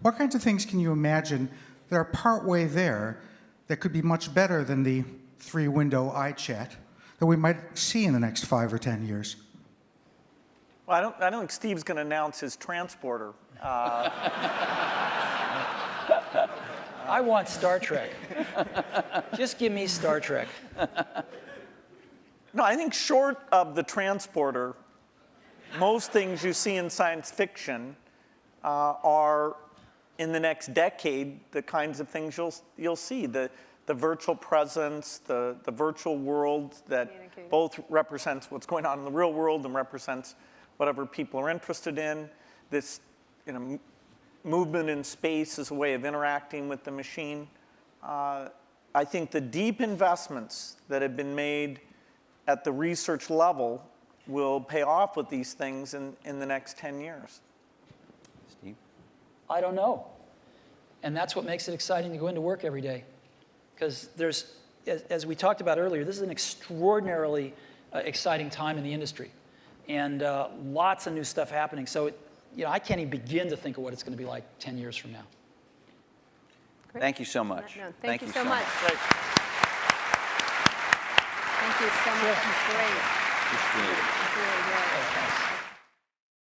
What kinds of things can you imagine that are partway there that could be much better than the 3-window iChat that we might see in the next 5 or 10 years? Well, I don't think Steve's going to announce his transporter. I want Star Trek. Just give me Star Trek. No, I think short of the transporter, most things you see in science fiction are, in the next decade, the kinds of things you'll see. The virtual presence, the virtual world that both represents what's going on in the real world and represents whatever people are interested in. This movement in space is a way of interacting with the machine. I think the deep investments that have been made at the research level will pay off with these things in the next 10 years. Steve? I don't know. And that's what makes it exciting to go into work every day. Because there's, as we talked about earlier, this is an extraordinarily exciting time in the industry. And lots of new stuff happening. So, I can't even begin to think of what it's going to be like 10 years from now. Great. Thank you so much. Thank you so much. Thank you so much. It's great. It's great. It's really great.